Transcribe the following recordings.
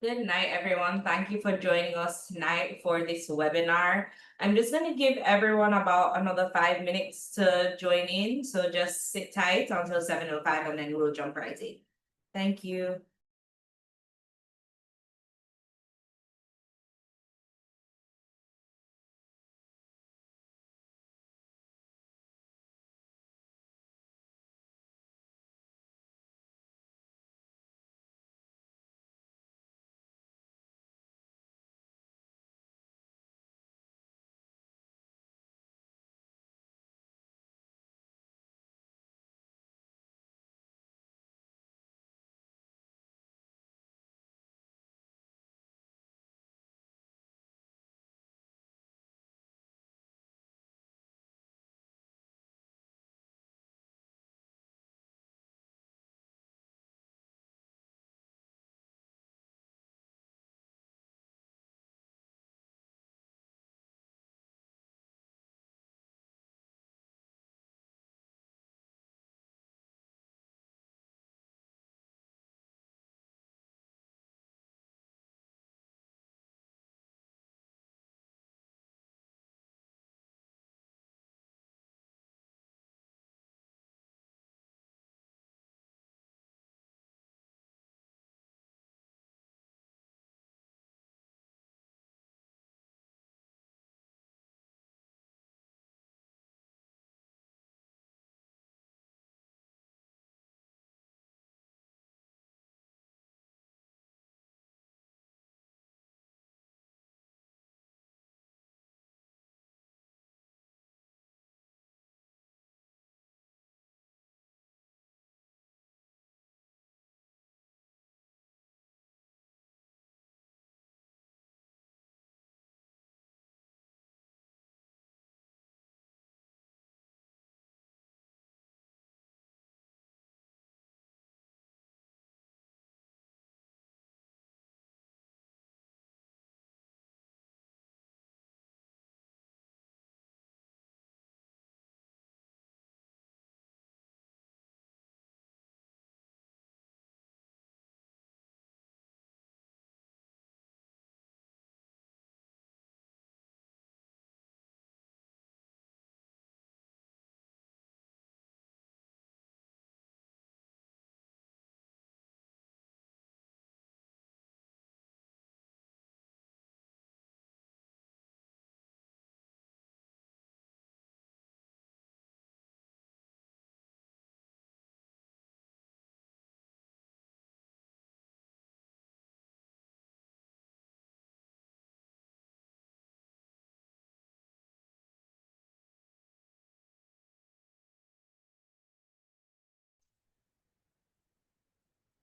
Good night, everyone. Thank you for joining us tonight for this webinar. I'm just going to give everyone about another 5 minutes to join in. So just sit tight until 7:05 and then we'll jump right in. Thank you.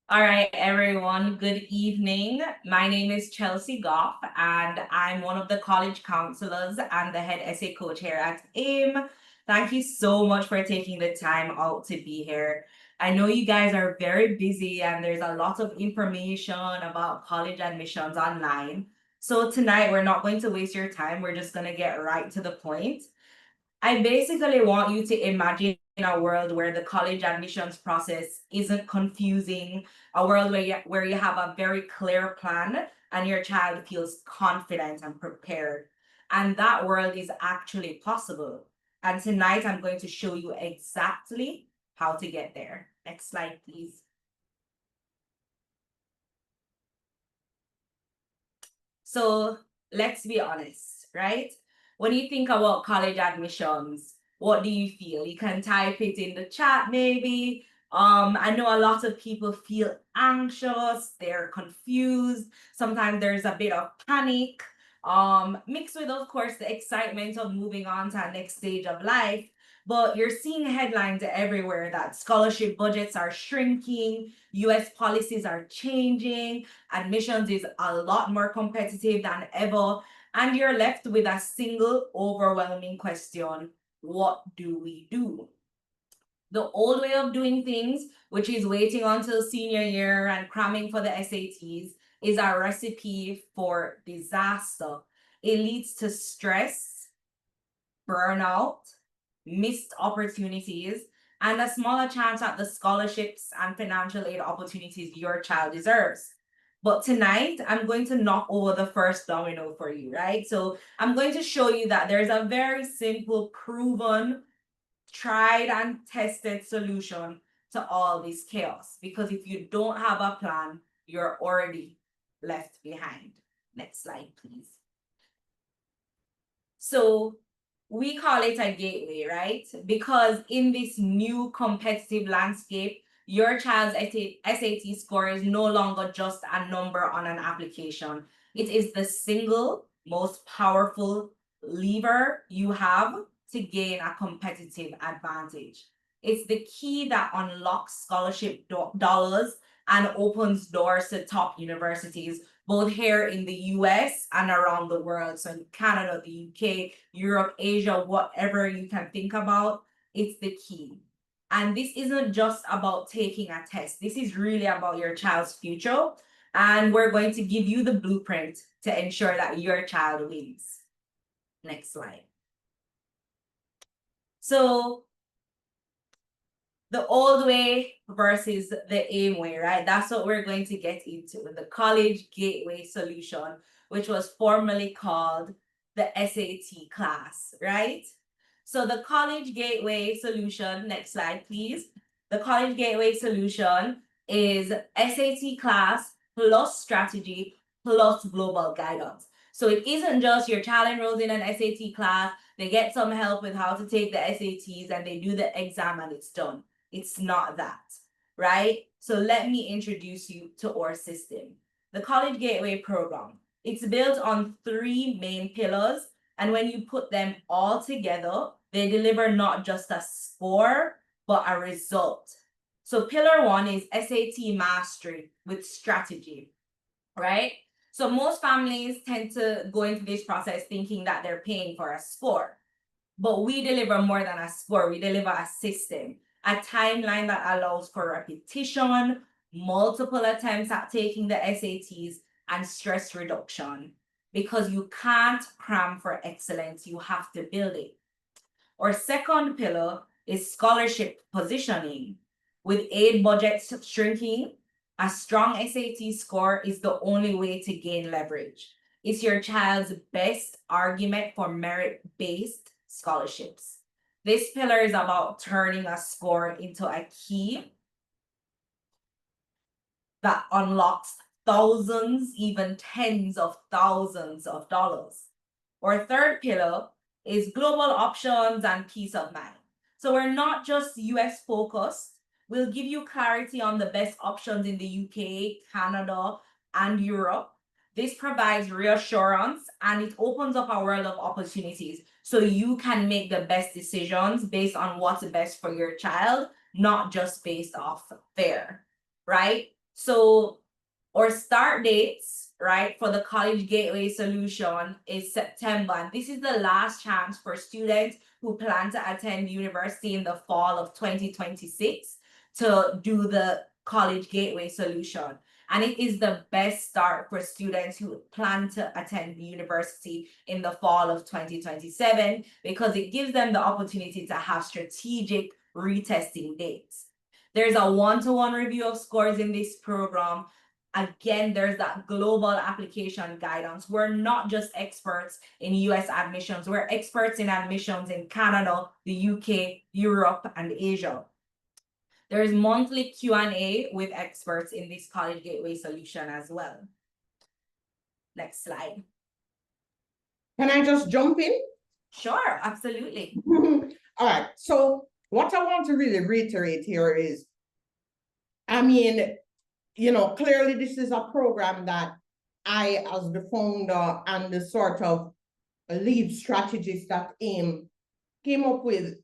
All right, everyone, good evening. My name is Chelsea Goff, and I'm one of the college counselors and the head essay coach here at AIM. Thank you so much for taking the time out to be here. I know you guys are very busy, and there's a lot of information about college admissions online. So, tonight, we're not going to waste your time. We're just going to get right to the point. I basically want you to imagine a world where the college admissions process isn't confusing, a world where you have a very clear plan and your child feels confident and prepared. And that world is actually possible. And tonight I'm going to show you exactly how to get there. Next slide, please. So let's be honest, right? When you think about college admissions, what do you feel? You can type it in the chat maybe. I know a lot of people feel anxious, they're confused, sometimes there's a bit of panic, mixed with, of course, the excitement of moving on to our next stage of life. But you're seeing headlines everywhere that scholarship budgets are shrinking, US policies are changing, admissions is a lot more competitive than ever, and you're left with a single overwhelming question: what do we do? The old way of doing things, which is waiting until senior year and cramming for the SATs, is a recipe for disaster. It leads to stress, burnout, missed opportunities, and a smaller chance at the scholarships and financial aid opportunities your child deserves. But tonight, I'm going to knock over the first domino for you, right? So I'm going to show you that there's a very simple, proven, tried and tested solution to all this chaos. Because if you don't have a plan, you're already left behind. Next slide, please. So we call it a gateway, right? Because in this new competitive landscape, your child's SAT score is no longer just a number on an application. It is the single most powerful lever you have to gain a competitive advantage. It's the key that unlocks scholarship dollars and opens doors to top universities, both here in the US and around the world. So in Canada, the UK, Europe, Asia, whatever you can think about, it's the key. And this isn't just about taking a test. This is really about your child's future. And we're going to give you the blueprint to ensure that your child wins. Next slide. So the old way versus the AIM way, right? That's what we're going to get into, the College Gateway Solution, which was formerly called the SAT class, right? So the College Gateway Solution, next slide, please. The College Gateway Solution is SAT class plus strategy plus global guidance. So it isn't just your child enrolls in an SAT class, they get some help with how to take the SATs and they do the exam and it's done. It's not that, right? So let me introduce you to our system. The College Gateway program, it's built on 3 main pillars. And when you put them all together, they deliver not just a score, but a result. So pillar 1 is SAT mastery with strategy, right? So most families tend to go into this process thinking that they're paying for a score. But we deliver more than a score. We deliver a system, a timeline that allows for repetition, multiple attempts at taking the SATs, and stress reduction. Because you can't cram for excellence, you have to build it. Our second pillar is scholarship positioning. With aid budgets shrinking, a strong SAT score is the only way to gain leverage. It's your child's best argument for merit-based scholarships. This pillar is about turning a score into a key that unlocks thousands, even tens of thousands of dollars. Our third pillar is global options and peace of mind. So we're not just US focused. We'll give you clarity on the best options in the UK, Canada, and Europe. This provides reassurance and it opens up a world of opportunities so you can make the best decisions based on what's best for your child, not just based off fear, right? So our start dates, right, for the College Gateway Solution is September. And this is the last chance for students who plan to attend university in the fall of 2026 to do the College Gateway Solution. And it is the best start for students who plan to attend university in the fall of 2027 because it gives them the opportunity to have strategic retesting dates. There's a one-to-one review of scores in this program. Again, there's that global application guidance. We're not just experts in US admissions, we're experts in admissions in Canada, the UK, Europe, and Asia. There's monthly Q&A with experts in this College Gateway Solution as well. Next slide. Can I just jump in? Sure, absolutely. All right, so what I want to really reiterate here is, I mean, you know, clearly this is a program that I, as the founder and the sort of lead strategist at AIM, came up with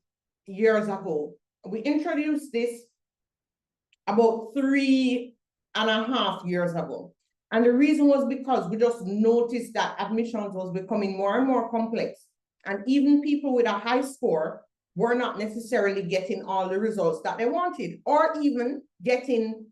years ago. We introduced this about 3.5 years ago. And the reason was because we just noticed that admissions was becoming more and more complex. And even people with a high score were not necessarily getting all the results that they wanted, or even getting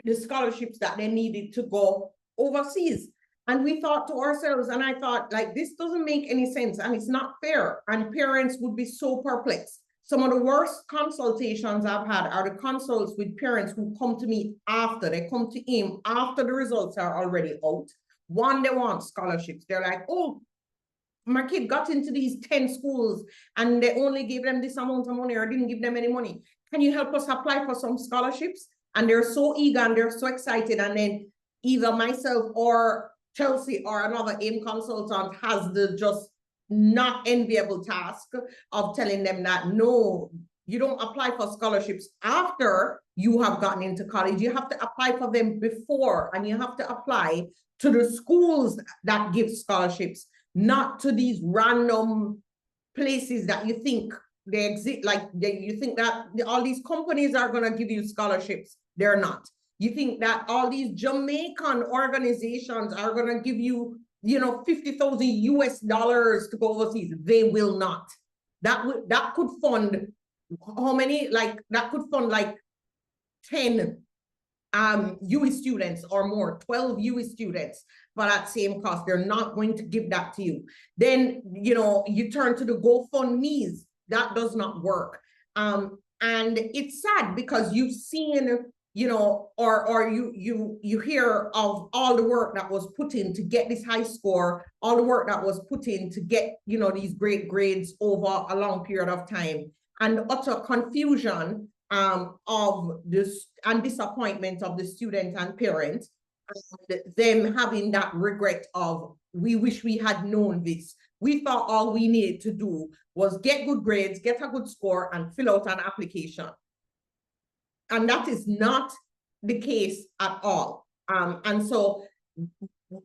the scholarships that they needed to go overseas. And we thought to ourselves, and I thought, like, this doesn't make any sense and it's not fair. And parents would be so perplexed. Some of the worst consultations I've had are the consults with parents who come to me after. They come to AIM after the results are already out. One, they want scholarships. They're like, oh, my kid got into these 10 schools and they only gave them this amount of money or didn't give them any money. Can you help us apply for some scholarships? And they're so eager and they're so excited. And then either myself or Chelsea or another AIM consultant has the just not enviable task of telling them that, no, you don't apply for scholarships after you have gotten into college. You have to apply for them before, and you have to apply to the schools that give scholarships, not to these random places that you think they exist, like you think that all these companies are going to give you scholarships. They're not. You think that all these Jamaican organizations are going to give you, you know, $50,000 to go overseas. They will not. That could fund how many? Like that could fund like 10 UE students or more, 12 UE students for that same cost. They're not going to give that to you. Then, you know, you turn to the GoFundMe's. That does not work. And it's sad because you've seen, you know, or you hear of all the work that was put in to get this high score, all the work that was put in to get, you know, these great grades over a long period of time, and utter confusion of this and disappointment of the student and parent, and them having that regret of, we wish we had known this. We thought all we needed to do was get good grades, get a good score, and fill out an application. And that is not the case at all. And so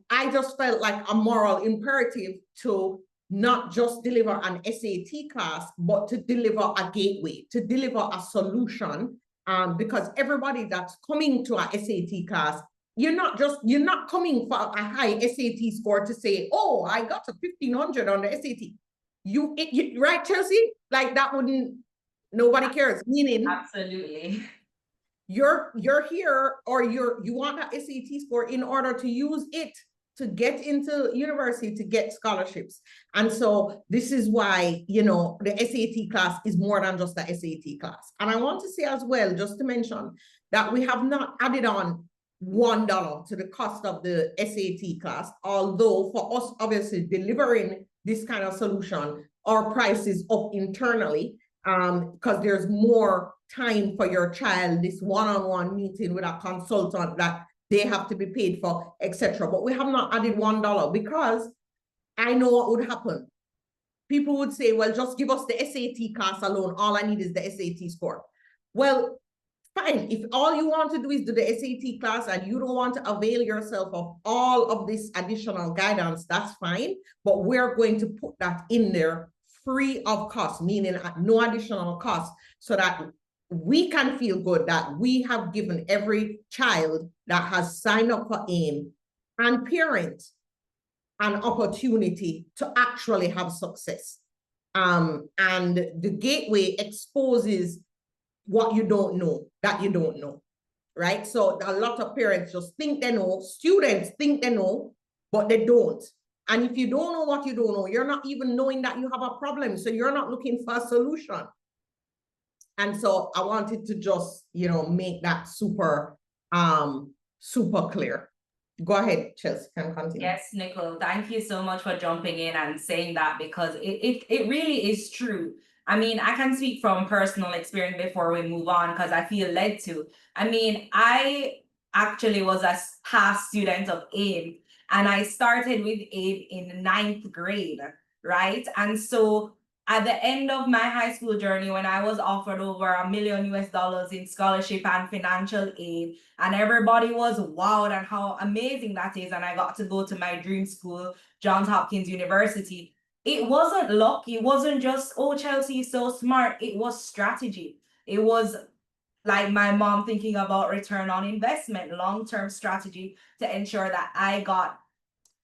I just felt like a moral imperative to not just deliver an SAT class, but to deliver a gateway, to deliver a solution, because everybody that's coming to a SAT class, you're not coming for a high SAT score to say, oh, I got a 1,500 on the SAT. You right, Chelsea? Like that wouldn't, nobody cares. Meaning, absolutely. You're here, or you want that SAT score in order to use it to get into university, to get scholarships. And so this is why, you know, the SAT class is more than just the SAT class. And I want to say as well, just to mention, that we have not added on $1 to the cost of the SAT class, although for us, obviously, delivering this kind of solution, our price is up internally, because there's more time for your child, this one-on-one meeting with a consultant that they have to be paid for, etc. But we have not added $1 because I know what would happen. People would say, well, just give us the SAT class alone. All I need is the SAT score. Well, fine. If all you want to do is do the SAT class and you don't want to avail yourself of all of this additional guidance, that's fine. But we're going to put that in there free of cost, meaning at no additional cost, so that we can feel good that we have given every child that has signed up for AIM and parent an opportunity to actually have success. And the gateway exposes what you don't know, that you don't know, right? So a lot of parents just think they know, students think they know, but they don't. And if you don't know what you don't know, you're not even knowing that you have a problem. So you're not looking for a solution. And so I wanted to just, you know, make that super clear. Go ahead, Chelsea, can continue. Yes, Nicole, thank you so much for jumping in and saying that, because it really is true. I mean, I can speak from personal experience before we move on, because I feel led to. I mean, I actually was a past student of AIM, and I started with AIM in 9th grade, right? And so at the end of my high school journey, when I was offered over $1 million in scholarship and financial aid, and everybody was wowed at how amazing that is, and I got to go to my dream school, Johns Hopkins University, it wasn't luck. It wasn't just, oh, Chelsea is so smart. It was strategy. It was like my mom thinking about return on investment, long-term strategy to ensure that I got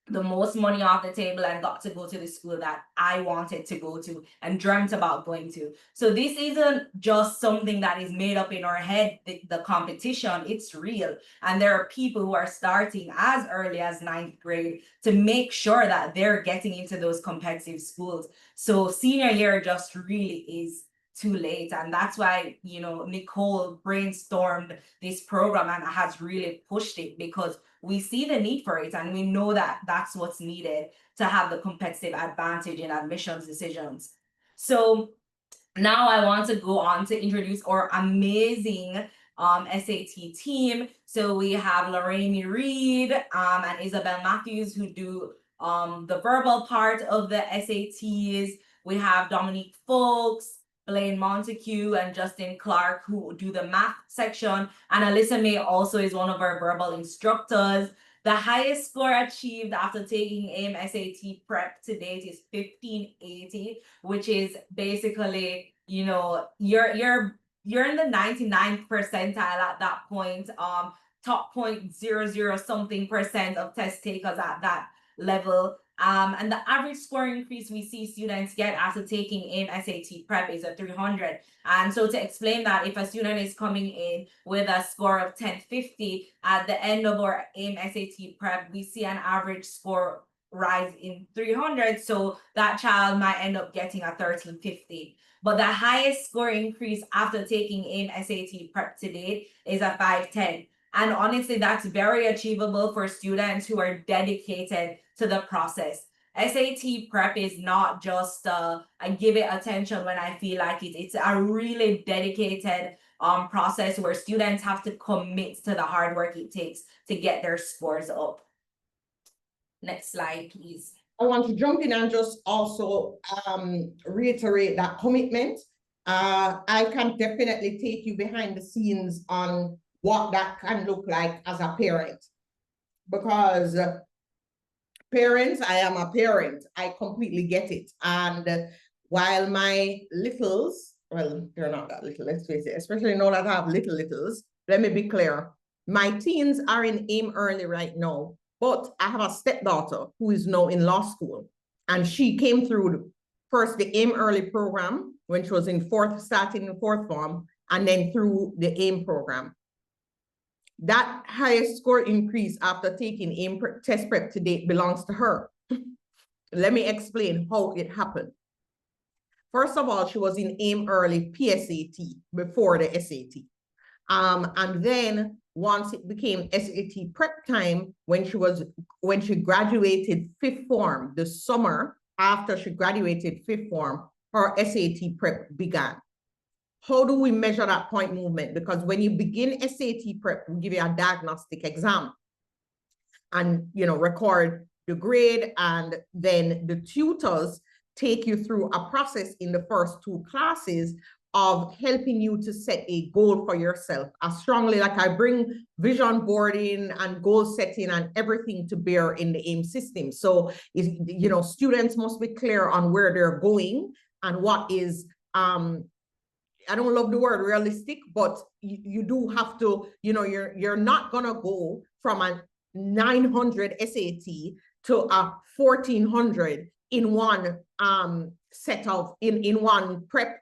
the most money off the table and got to go to the school that I wanted to go to and dreamt about going to. So this isn't just something that is made up in our head, the competition, it's real. And there are people who are starting as early as 9th grade to make sure that they're getting into those competitive schools. So senior year just really is too late. And that's why, you know, Nicole brainstormed this program and has really pushed it, because we see the need for it and we know that that's what's needed to have the competitive advantage in admissions decisions. So now I want to go on to introduce our amazing SAT team. So we have Lorraine Reed and Isabel Matthews, who do the verbal part of the SATs. We have Dominique Folks, Blaine Montague, and Justin Clark, who do the math section. And Alyssa May also is one of our verbal instructors. The highest score achieved after taking AIM SAT prep to date is 1580, which is basically, you know, you're in the 99th percentile at that point. Top 0.00 something percent of test takers at that level. And the average score increase we see students get after taking AIM SAT prep is a 300. And so to explain that, if a student is coming in with a score of 1050 at the end of our AIM SAT prep, we see an average score rise in 300. So that child might end up getting a 1350. But the highest score increase after taking AIM SAT prep to date is a 510. And honestly, that's very achievable for students who are dedicated to the process. SAT prep is not just I give it attention when I feel like it. It's a really dedicated process where students have to commit to the hard work it takes to get their scores up. Next slide, please. I want to jump in and just also reiterate that commitment. I can definitely take you behind the scenes on what that can look like as a parent, because parents, I am a parent, I completely get it. And while my littles, well, they're not that little, let's face it, especially now that I have littles, let me be clear, my teens are in AIM early right now, but I have a stepdaughter who is now in law school, and she came through first the AIM early program when she was in starting in fourth form, and then through the AIM program. That highest score increase after taking AIM test prep to date belongs to her. Let me explain how it happened. First of all, she was in AIM early PSAT before the SAT. And then once it became SAT prep time, when she graduated fifth form, the summer after she graduated fifth form, her SAT prep began. How do we measure that point movement? Because when you begin SAT prep, we give you a diagnostic exam and, you know, record the grade, and then the tutors take you through a process in the first two classes of helping you to set a goal for yourself. As strongly, like I bring vision boarding and goal setting and everything to bear in the AIM system. So, you know, students must be clear on where they're going and what is, I don't love the word realistic, but you do have to, you know, you're not gonna go from a 900 SAT to a 1400 in one set of in one prep.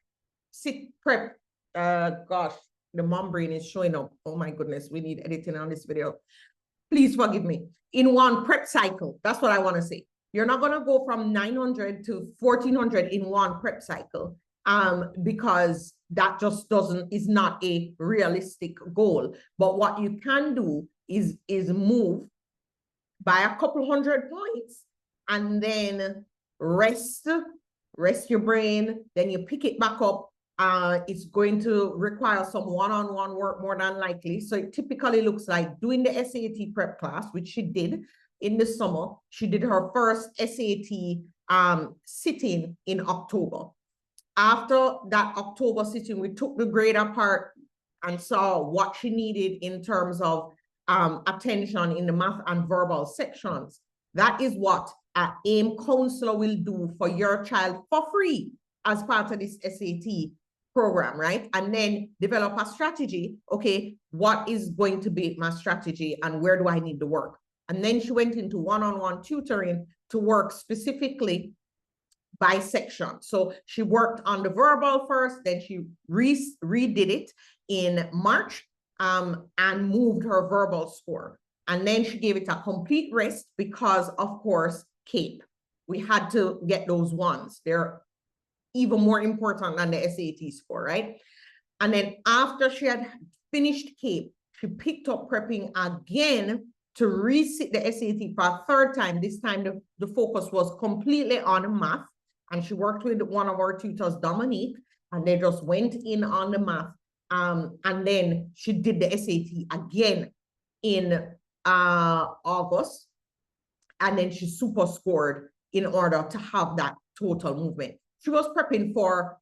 Gosh, the mom brain is showing up. Oh my goodness, we need editing on this video. Please forgive me. In one prep cycle, that's what I want to say. You're not gonna go from 900 to 1400 in one prep cycle. Because that just is not a realistic goal. But what you can do is move by a couple hundred points and then rest your brain, then you pick it back up. It's going to require some one-on-one work more than likely. So it typically looks like doing the SAT prep class, which she did in the summer. She did her first SAT sitting in October. After that October sitting, we took the grade apart and saw what she needed in terms of attention in the math and verbal sections. That is what an AIM counselor will do for your child for free as part of this SAT program, right? And then develop a strategy. Okay, what is going to be my strategy and where do I need to work? And then she went into one-on-one tutoring to work specifically by section. So she worked on the verbal first, then she redid it in March and moved her verbal score. And then she gave it a complete rest because, of course, CAPE. We had to get those ones. They're even more important than the SAT score, right? And then after she had finished CAPE, she picked up prepping again to resit the SAT for a third time. This time the focus was completely on math. And she worked with one of our tutors, Dominique, and they just went in on the math. And then she did the SAT again in August. And then she super scored in order to have that total movement. She was prepping for,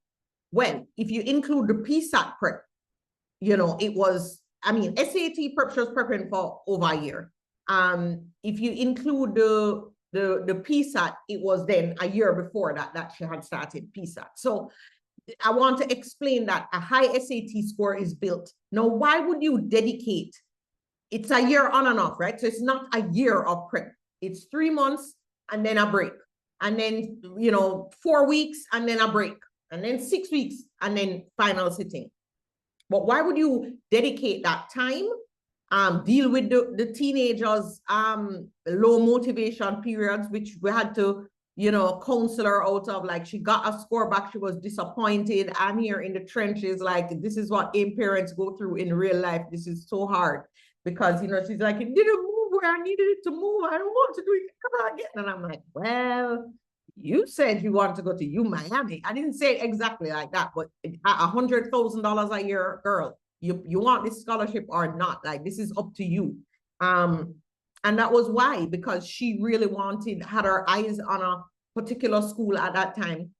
well, if you include the PSAT prep, you know, it was, I mean, SAT prep, she was prepping for over a year. If you include the PSAT, it was then a year before that she had started PSAT. So I want to explain that a high SAT score is built. Now, why would you dedicate? It's a year on and off, right? So it's not a year of prep. It's 3 months and then a break. And then, you know, 4 weeks and then a break. And then 6 weeks and then final sitting. But why would you dedicate that time? Deal with the teenagers' low motivation periods, which we had to, you know, counsel her out of. Like, she got a score back, she was disappointed. I'm here in the trenches, like, this is what AIM parents go through in real life. This is so hard because, you know, she's like, it didn't move where I needed it to move. I don't want to do it ever again. And I'm like, well, you said you wanted to go to U Miami. I didn't say it exactly like that, but $100,000 a year, girl, you want this scholarship or not? Like, this is up to you. And that was why, because she really had her eyes on a particular school at that time.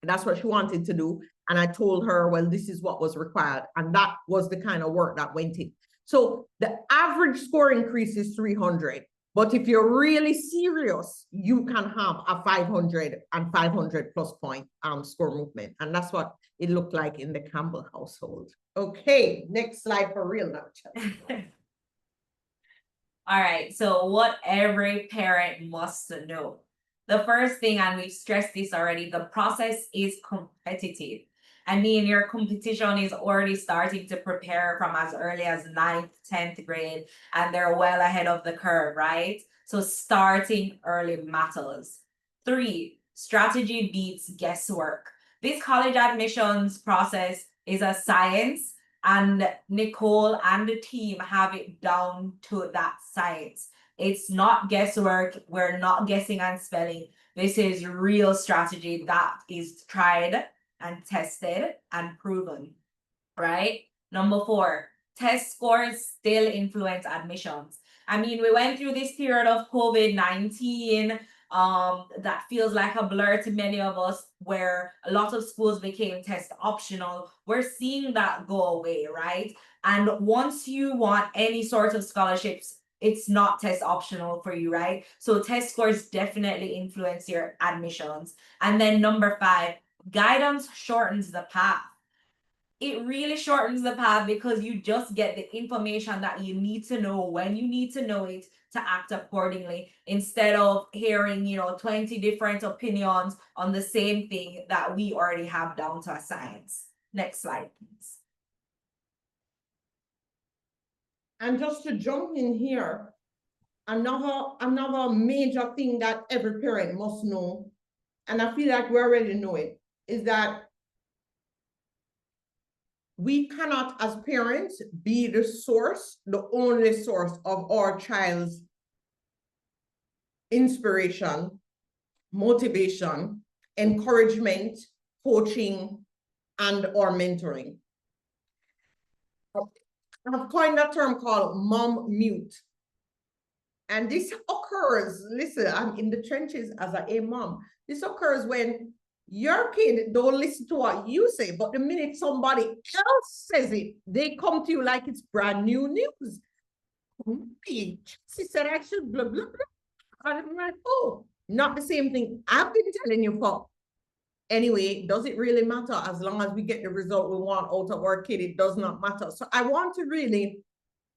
That's what she wanted to do. And I told her, well, this is what was required. And that was the kind of work that went in. So the average score increase is 300. But if you're really serious, you can have a 500 and 500 plus point score movement. And that's what it looked like in the Campbell household. Okay, next slide for real now. All right, so what every parent must know. The first thing, and we've stressed this already, the process is competitive. I mean, your competition is already starting to prepare from as early as 9th, 10th grade, and they're well ahead of the curve, right? So starting early matters. 3, strategy beats guesswork. This college admissions process is a science, and Nicole and the team have it down to that science. It's not guesswork. We're not guessing and spelling. This is real strategy that is tried and tested and proven, right? Number 4, test scores still influence admissions. I mean, we went through this period of COVID-19 that feels like a blur to many of us, where a lot of schools became test optional. We're seeing that go away, right? And once you want any sort of scholarships, it's not test optional for you, right? So test scores definitely influence your admissions. And then number 5, guidance shortens the path. It really shortens the path because you just get the information that you need to know when you need to know it to act accordingly, instead of hearing, 20 different opinions on the same thing that we already have down to a science. Next slide, please. And just to jump in here, another major thing that every parent must know, and I feel like we already know it, is that we cannot, as parents, be the only source of our child's inspiration, motivation, encouragement, coaching, and or mentoring. I've coined a term called mom mute. And this occurs, listen, I'm in the trenches as a mom. This occurs when your kid don't listen to what you say, but the minute somebody else says it, they come to you like it's brand new news. She said I should blah, blah, blah. And I'm like, oh, not the same thing I've been telling you for. Anyway, does it really matter? As long as we get the result we want out of our kid, it does not matter. So I want to really,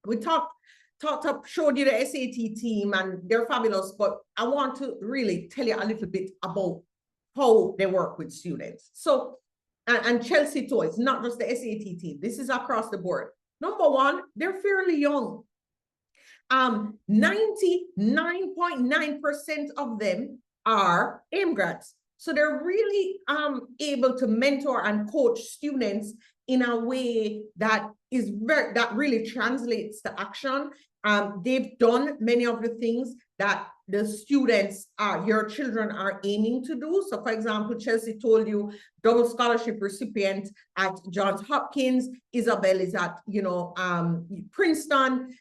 we showed you the SAT team and they're fabulous, but I want to really tell you a little bit about how they work with students. So, and Chelsea too, it's not just the SAT team. This is across the board. Number 1, they're fairly young. 99.9% of them are AIM grads. So they're really able to mentor and coach students in a way that really translates to action. They've done many of the things that the students your children are aiming to do. So for example, Chelsea told you double scholarship recipient at Johns Hopkins, Isabel is at Princeton,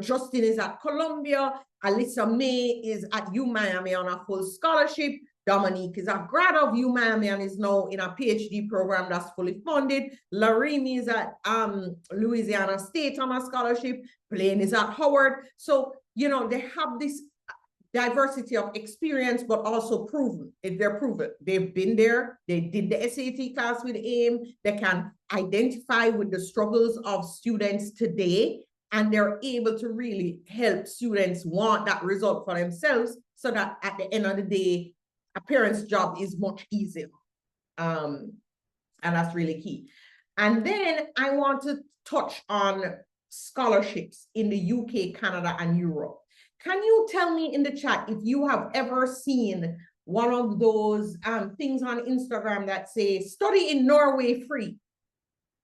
Justin is at Columbia, Alyssa May is at UMiami on a full scholarship. Dominique is a grad of UMiami and is now in a PhD program that's fully funded. Larimi is at Louisiana State on a scholarship. Blaine is at Howard. So, they have this diversity of experience, but also proven. They're proven. They've been there. They did the SAT class with AIM. They can identify with the struggles of students today, and they're able to really help students want that result for themselves so that at the end of the day, a parent's job is much easier. And that's really key. And then I want to touch on scholarships in the UK, Canada, and Europe. Can you tell me in the chat if you have ever seen one of those things on Instagram that say study in Norway free?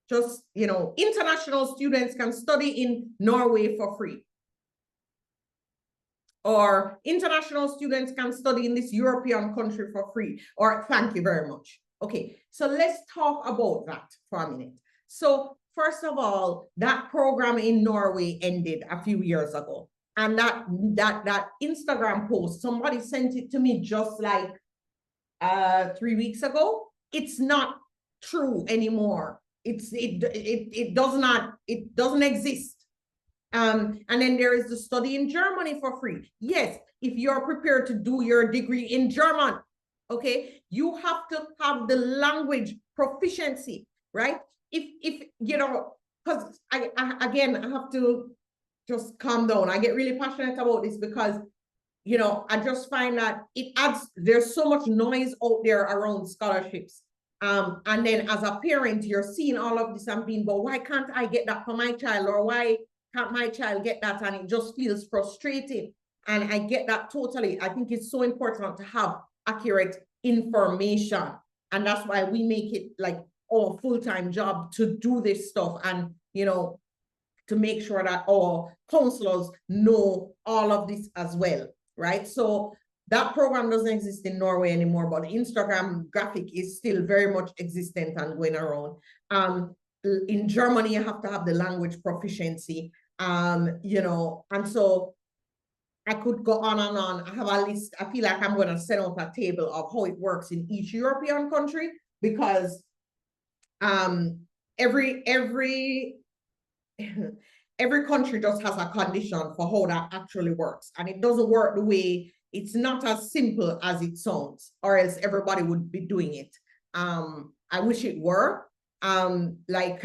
Just, international students can study in Norway for free. Or international students can study in this European country for free, or thank you very much. Okay, so let's talk about that for a minute. So first of all, that program in Norway ended a few years ago. And that Instagram post, somebody sent it to me just like 3 weeks ago. It's not true anymore. It doesn't exist. And then there is the study in Germany for free. Yes, if you're prepared to do your degree in German, okay, you have to have the language proficiency, right? If because I have to just calm down. I get really passionate about this because, I just find that there's so much noise out there around scholarships. And then as a parent, you're seeing all of this and being, but why can't I get that for my child? Or why can't my child get that? And it just feels frustrating. And I get that totally. I think it's so important to have accurate information. And that's why we make it like our full-time job to do this stuff and, to make sure that our counselors know all of this as well, right? So that program doesn't exist in Norway anymore, but the Instagram graphic is still very much existent and going around. In Germany, you have to have the language proficiency, and so I could go on and on. I have a list. I feel like I'm going to set out a table of how it works in each European country, because every country just has a condition for how that actually works, and it doesn't work the way. It's not as simple as it sounds, or else everybody would be doing it. I wish it were. Like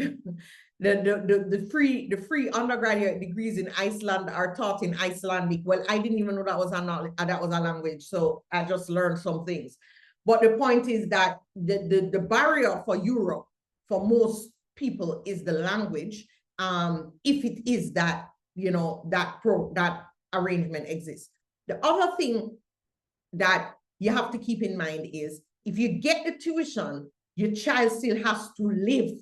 the free undergraduate degrees in Iceland are taught in Icelandic. Well, I didn't even know that was a language, so I just learned some things. But the point is that the barrier for Europe for most people is the language. If it is that that arrangement exists. The other thing that you have to keep in mind is if you get the tuition, your child still has to live,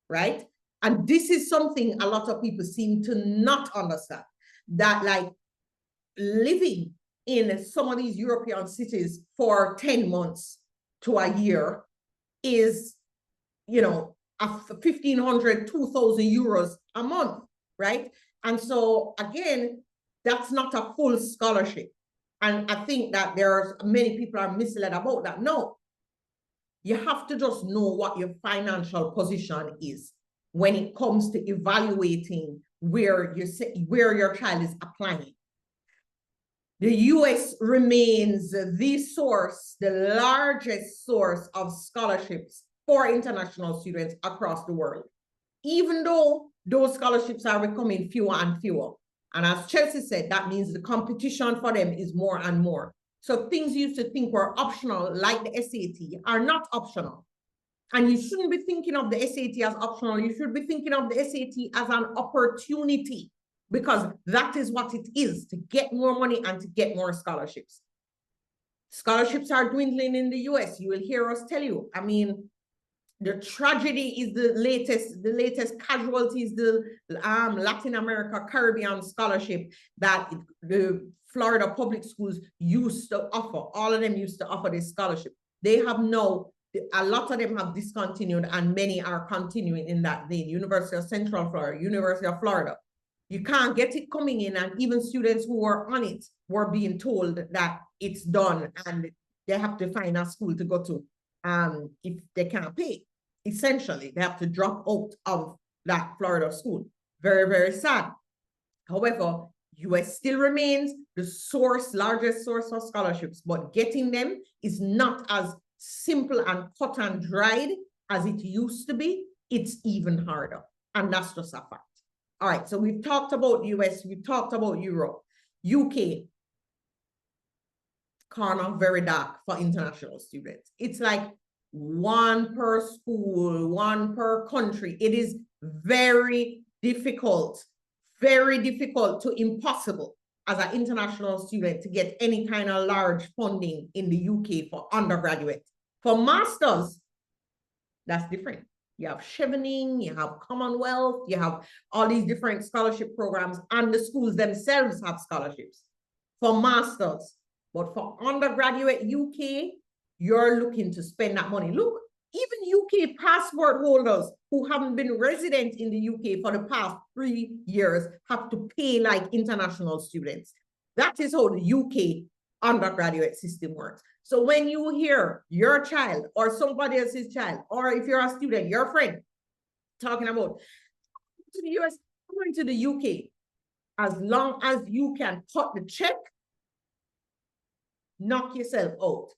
right? And this is something a lot of people seem to not understand, that like living in some of these European cities for 10 months to a year is, a 1,500, 2,000 euros a month, right? And so again, that's not a full scholarship. And I think that there's many people are misled about that. No, you have to just know what your financial position is when it comes to evaluating where your child is applying. The US remains the largest source of scholarships for international students across the world, even though those scholarships are becoming fewer and fewer. And as Chelsea said, that means the competition for them is more and more. So things you used to think were optional, like the SAT, are not optional. And you shouldn't be thinking of the SAT as optional. You should be thinking of the SAT as an opportunity, because that is what it is, to get more money and to get more scholarships. Scholarships are dwindling in the US. You will hear us tell you. I mean, the tragedy is the latest casualty is the Latin America Caribbean scholarship that the Florida public schools used to offer. All of them used to offer this scholarship. They have now, a lot of them have discontinued and many are continuing in that vein. University of Central Florida, University of Florida. You can't get it coming in, and even students who were on it were being told that it's done and they have to find a school to go to if they can't pay. Essentially, they have to drop out of that Florida school. Very, very sad. However, US still remains the largest source of scholarships, but getting them is not as simple and cut and dried as it used to be. It's even harder, and that's just a fact. All right, so we've talked about US, we've talked about Europe. UK, corner very dark for international students. It's like one per school, one per country. It is very difficult to impossible as an international student to get any kind of large funding in the UK for undergraduate. For masters, that's different. You have Chevening, you have Commonwealth, you have all these different scholarship programs, and the schools themselves have scholarships for masters. But for undergraduate UK, you're looking to spend that money. Look, even UK passport holders who haven't been resident in the UK for the past 3 years have to pay like international students. That is how the UK undergraduate system works. So when you hear your child or somebody else's child, or if you're a student, your friend, talking about to the US, going to the UK, as long as you can cut the check, knock yourself out.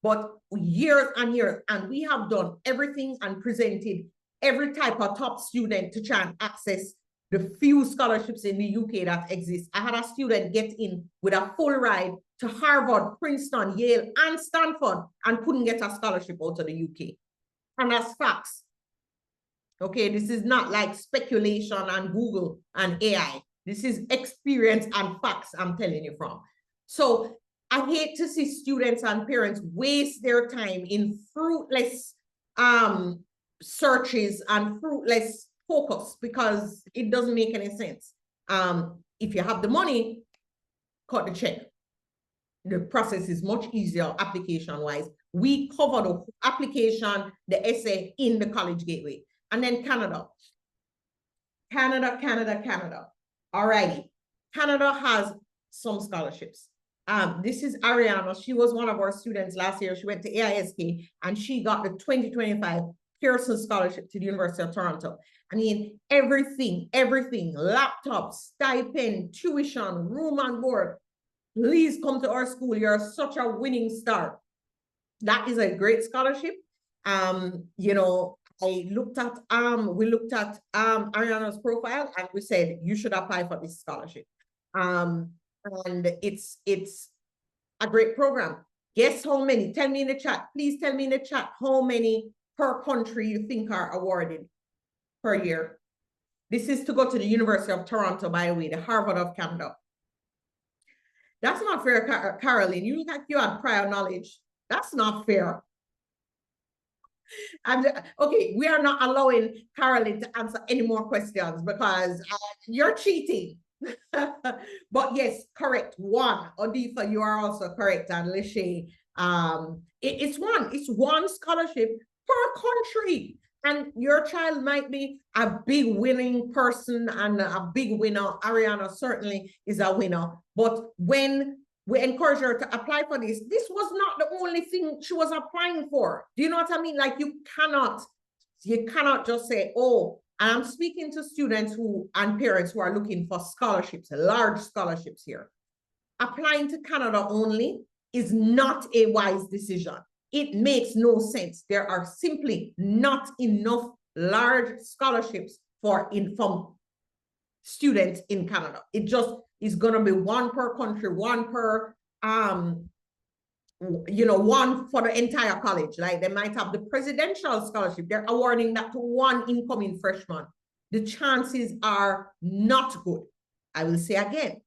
But years and years, and we have done everything and presented every type of top student to try and access the few scholarships in the UK that exist. I had a student get in with a full ride to Harvard, Princeton, Yale, and Stanford, and couldn't get a scholarship out of the UK. And that's facts. Okay, this is not like speculation and Google and AI. This is experience and facts I'm telling you from. So I hate to see students and parents waste their time in fruitless searches and fruitless focus, because it doesn't make any sense. If you have the money, cut the check. The process is much easier application-wise. We cover the application, the essay in the College Gateway. And then Canada. Canada. All righty. Canada has some scholarships. This is Ariana. She was one of our students last year. She went to AISK and she got the 2025 Pearson Scholarship to the University of Toronto. I mean, everything, laptops, stipend, tuition, room and board. Please come to our school. You're such a winning star. That is a great scholarship. You know, we looked at Ariana's profile and we said, you should apply for this scholarship. And it's a great program. Guess how many? Tell me in the chat. Please tell me in the chat how many per country you think are awarded per year. This is to go to the University of Toronto, by the way, the Harvard of Canada. That's not fair, Caroline. You look like you had prior knowledge. That's not fair. And okay, we are not allowing Caroline to answer any more questions because you're cheating. But yes, correct. One, Odifa, you are also correct. And Leshay, it's one scholarship per country. And your child might be a big winning person and a big winner. Ariana certainly is a winner. But when we encourage her to apply for this was not the only thing she was applying for. Do you know what I mean? Like you cannot just say, oh, and I'm speaking to students and parents who are looking for scholarships, large scholarships here. Applying to Canada only is not a wise decision. It makes no sense. There are simply not enough large scholarships from students in Canada. It just is going to be one per country, one per, one for the entire college. Like they might have the presidential scholarship. They're awarding that to one incoming freshman. The chances are not good. I will say again,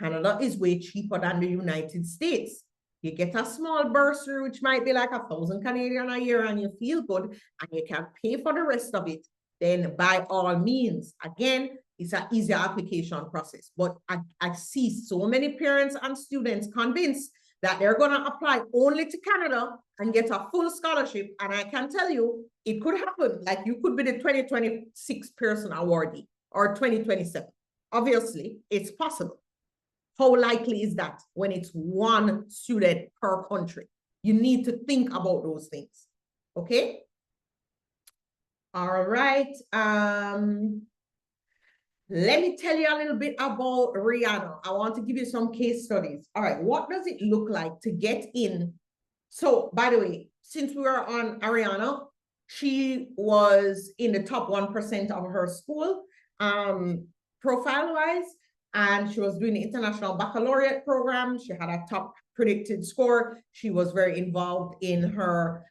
Canada is way cheaper than the United States. you get a small bursary, which might be like 1,000 Canadian a year, and you feel good, and you can pay for the rest of it, then by all means, again, it's an easier application process. But I see so many parents and students convinced that they're going to apply only to Canada and get a full scholarship. And I can tell you, it could happen. Like, you could be the 2026 Pearson awardee or 2027. Obviously, it's possible. How likely is that when it's one student per country? You need to think about those things. Okay? All right. Let me tell you a little bit about Rihanna. I want to give you some case studies. All right, what does it look like to get in? So, by the way, since we were on Ariana, she was in the top 1% of her school, profile-wise, and she was doing the International Baccalaureate program. She had a top predicted score. She was very involved in her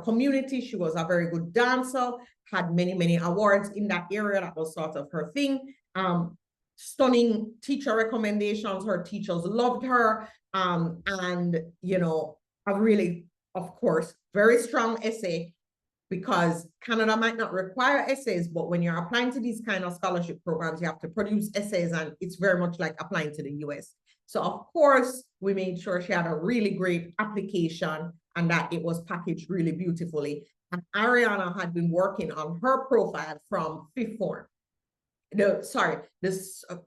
community. She was a very good dancer, had many awards in that area. That was sort of her thing. Stunning teacher recommendations. Her teachers loved her. And, you know, a really, of course, very strong essay, because Canada might not require essays, but when you're applying to these kind of scholarship programs, you have to produce essays, and it's very much like applying to the US. So of course, we made sure she had a really great application and that it was packaged really beautifully. And Ariana had been working on her profile from fifth form.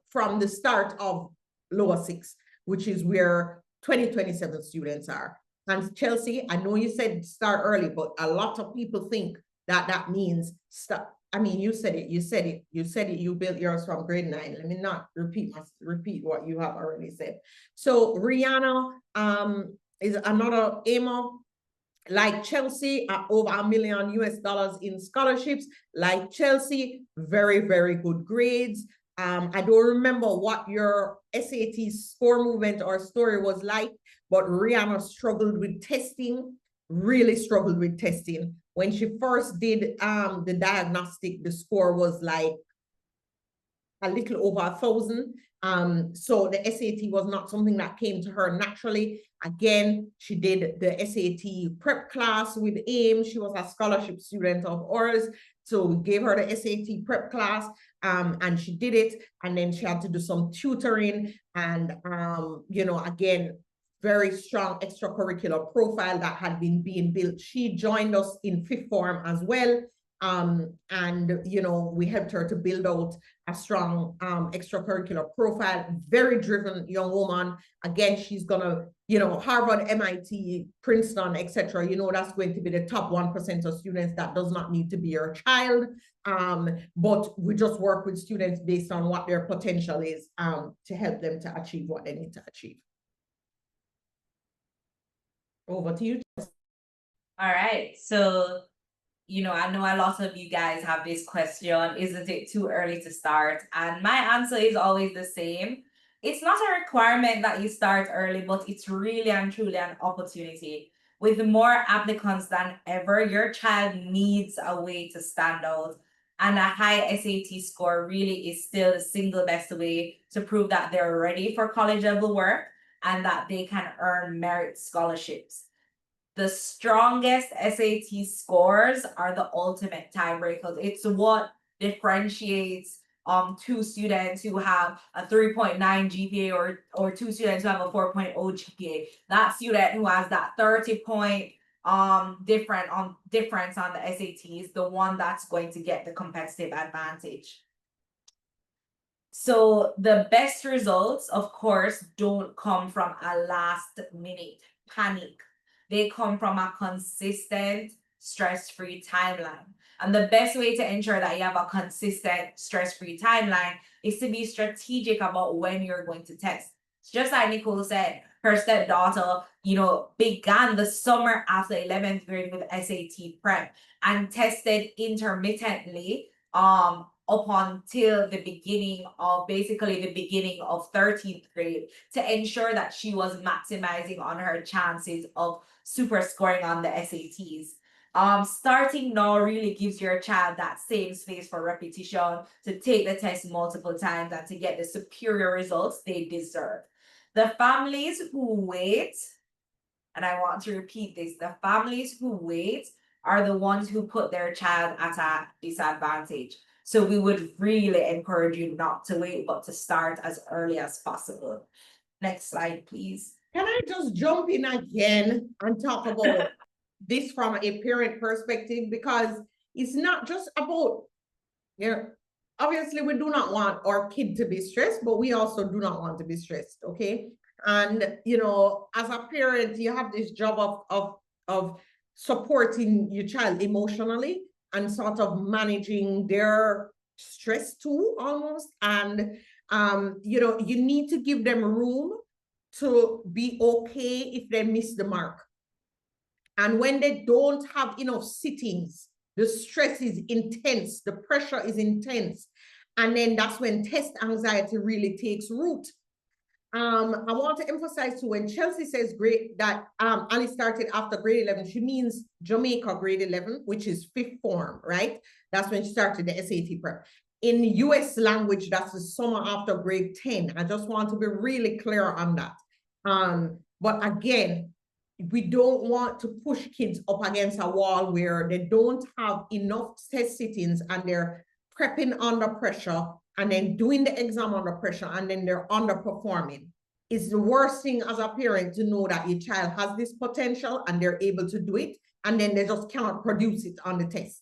From the start of lower six, which is where 2027 students are. And Chelsea, I know you said start early, but a lot of people think that that means start. I mean, you said it, you built yours from grade 9. Let me not repeat what you have already said. So Rihanna is another aimer. Like Chelsea, over $1 million US in scholarships. Like Chelsea, very good grades. I don't remember what your SAT score movement or story was like, but Rihanna struggled with testing, really struggled with testing. When she first did the diagnostic, the score was like a little over 1,000. So the SAT was not something that came to her naturally. Again, she did the SAT prep class with AIM. She was a scholarship student of ours. So we gave her the SAT prep class, and she did it. And then she had to do some tutoring, and, you know, again, very strong extracurricular profile that had been being built. She joined us in fifth form as well. And, you know, we helped her to build out a strong extracurricular profile. Very driven young woman. Again, she's gonna, you know, Harvard, MIT, Princeton, etc. You know, that's going to be the top 1% of students. That does not need to be your child. But we just work with students based on what their potential is, to help them to achieve what they need to achieve. Over to you. All right, so, you know, I know a lot of you guys have this question, isn't it too early to start? And my answer is always the same. It's not a requirement that you start early, but it's really and truly an opportunity. With more applicants than ever, your child needs a way to stand out. And a high SAT score really is still the single best way to prove that they're ready for college level work and that they can earn merit scholarships. The strongest SAT scores are the ultimate tiebreakers. It's what differentiates two students who have a 3.9 GPA or two students who have a 4.0 GPA. That student who has that 30-point difference on the SAT is the one that's going to get the competitive advantage. So the best results, of course, don't come from a last minute panic. They come from a consistent, stress-free timeline. And the best way to ensure that you have a consistent, stress-free timeline is to be strategic about when you're going to test. Just like Nicole said, her stepdaughter, you know, began the summer after 11th grade with SAT prep and tested intermittently up until the beginning of 13th grade to ensure that she was maximizing on her chances of super scoring on the SATs. Starting now really gives your child that same space for repetition, to take the test multiple times and to get the superior results they deserve. The families who wait and I want to repeat this, the families who wait are the ones who put their child at a disadvantage. So we would really encourage you not to wait, but to start as early as possible. Next slide, please. Can I just jump in again and talk about this from a parent perspective? Because it's not just about, obviously we do not want our kid to be stressed, but we also do not want to be stressed, okay? And, as a parent, you have this job of supporting your child emotionally and sort of managing their stress too, almost. And, you need to give them room to be okay if they miss the mark. And when they don't have enough sittings, the stress is intense, the pressure is intense. And then that's when test anxiety really takes root. I want to emphasize too, when Chelsea says Annie started after grade 11, she means Jamaica grade 11, which is 5th form, right? That's when she started the SAT prep. In US language, that's the summer after grade 10. I just want to be really clear on that. But again, we don't want to push kids up against a wall where they don't have enough test sittings and they're prepping under pressure and then doing the exam under pressure and then they're underperforming. It's the worst thing as a parent to know that your child has this potential and they're able to do it, and then they just cannot produce it on the test.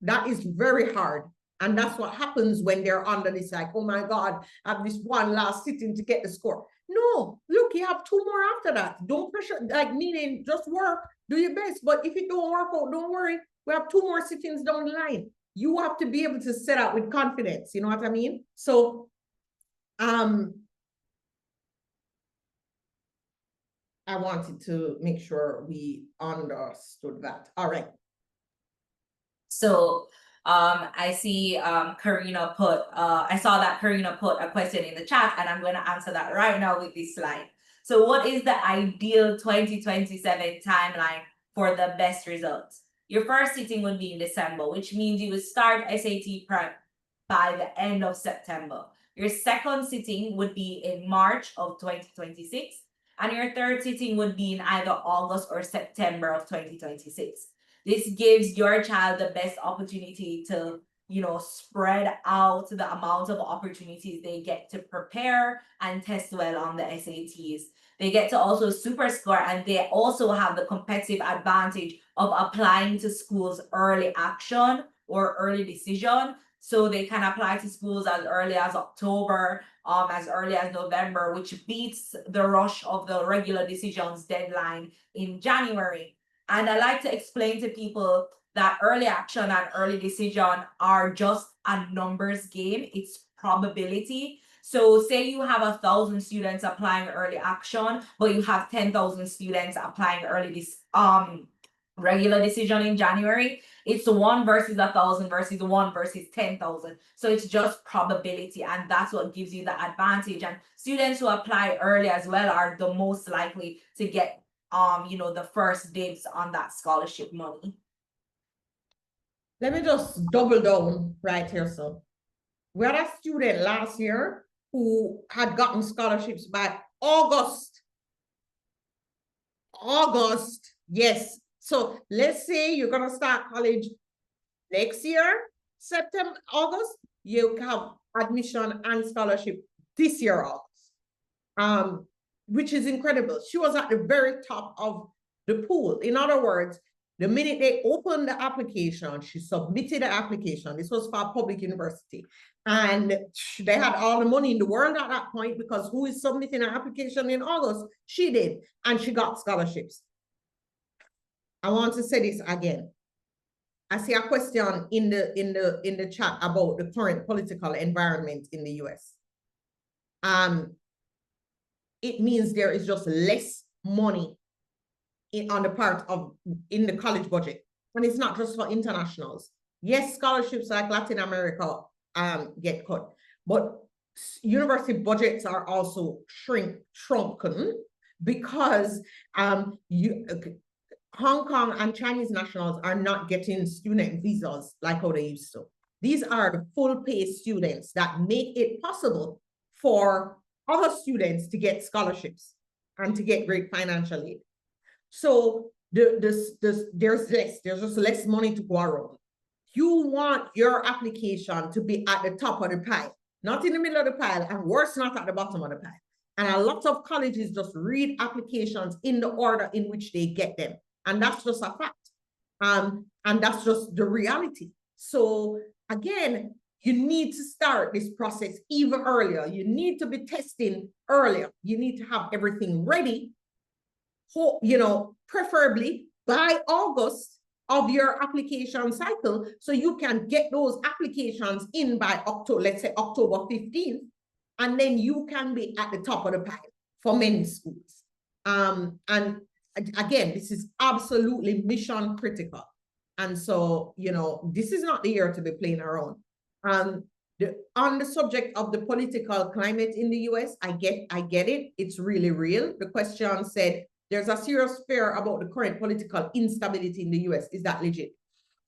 That is very hard. And that's what happens when they're under this, like, oh my God, I have this one last sitting to get the score. No, look, you have 2 more after that. Don't pressure, like, meaning just work, do your best. But if it don't work out, don't worry. We have 2 more sittings down the line. You have to be able to set out with confidence. You know what I mean? So, I wanted to make sure we understood that. All right. So I see Karina put, I saw that Karina put a question in the chat, and I'm going to answer that right now with this slide. So what is the ideal 2027 timeline for the best results? Your first sitting would be in December, which means you would start SAT prep by the end of September. Your second sitting would be in March of 2026, and your third sitting would be in either August or September of 2026. This gives your child the best opportunity to, spread out the amount of opportunities they get to prepare and test well on the SATs. They get to also super score, and they also have the competitive advantage of applying to schools early action or early decision. So they can apply to schools as early as October, as early as November, which beats the rush of the regular decisions deadline in January. And I like to explain to people that early action and early decision are just a numbers game. It's probability. So say you have 1,000 students applying early action, but you have 10,000 students applying regular decision in January. It's 1 versus 1,000 versus 1 versus 10,000. So it's just probability, and that's what gives you the advantage. And students who apply early as well are the most likely to get the first dibs on that scholarship money. Let me just double down right here. So we had a student last year who had gotten scholarships by August. Yes. So let's say you're going to start college next year, September, August, you have admission and scholarship this year, August, which is incredible. She was at the very top of the pool. In other words, the minute they opened the application, she submitted the application. This was for a public university. And they had all the money in the world at that point, because who is submitting an application in August? She did, and she got scholarships. I want to say this again. I see a question in the chat about the current political environment in the US. It means there is just less money on the part of in the college budget, and it's not just for internationals. Yes, scholarships like Latin America get cut, but university budgets are also shrunken because Hong Kong and Chinese nationals are not getting student visas like how they used to. These are the full pay students that make it possible for other students to get scholarships and to get great financial aid. So there's just less money to go around. You want your application to be at the top of the pile, not in the middle of the pile, and worse, not at the bottom of the pile. And a lot of colleges just read applications in the order in which they get them. And that's just a fact. And that's just the reality. So again, you need to start this process even earlier. You need to be testing earlier. You need to have everything ready, preferably by August of your application cycle, so you can get those applications in by October, let's say October 15th, and then you can be at the top of the pile for many schools. And again, this is absolutely mission critical. And so, this is not the year to be playing around. On the subject of the political climate in the US, I get it. It's really real. The question said, there's a serious fear about the current political instability in the US. Is that legit?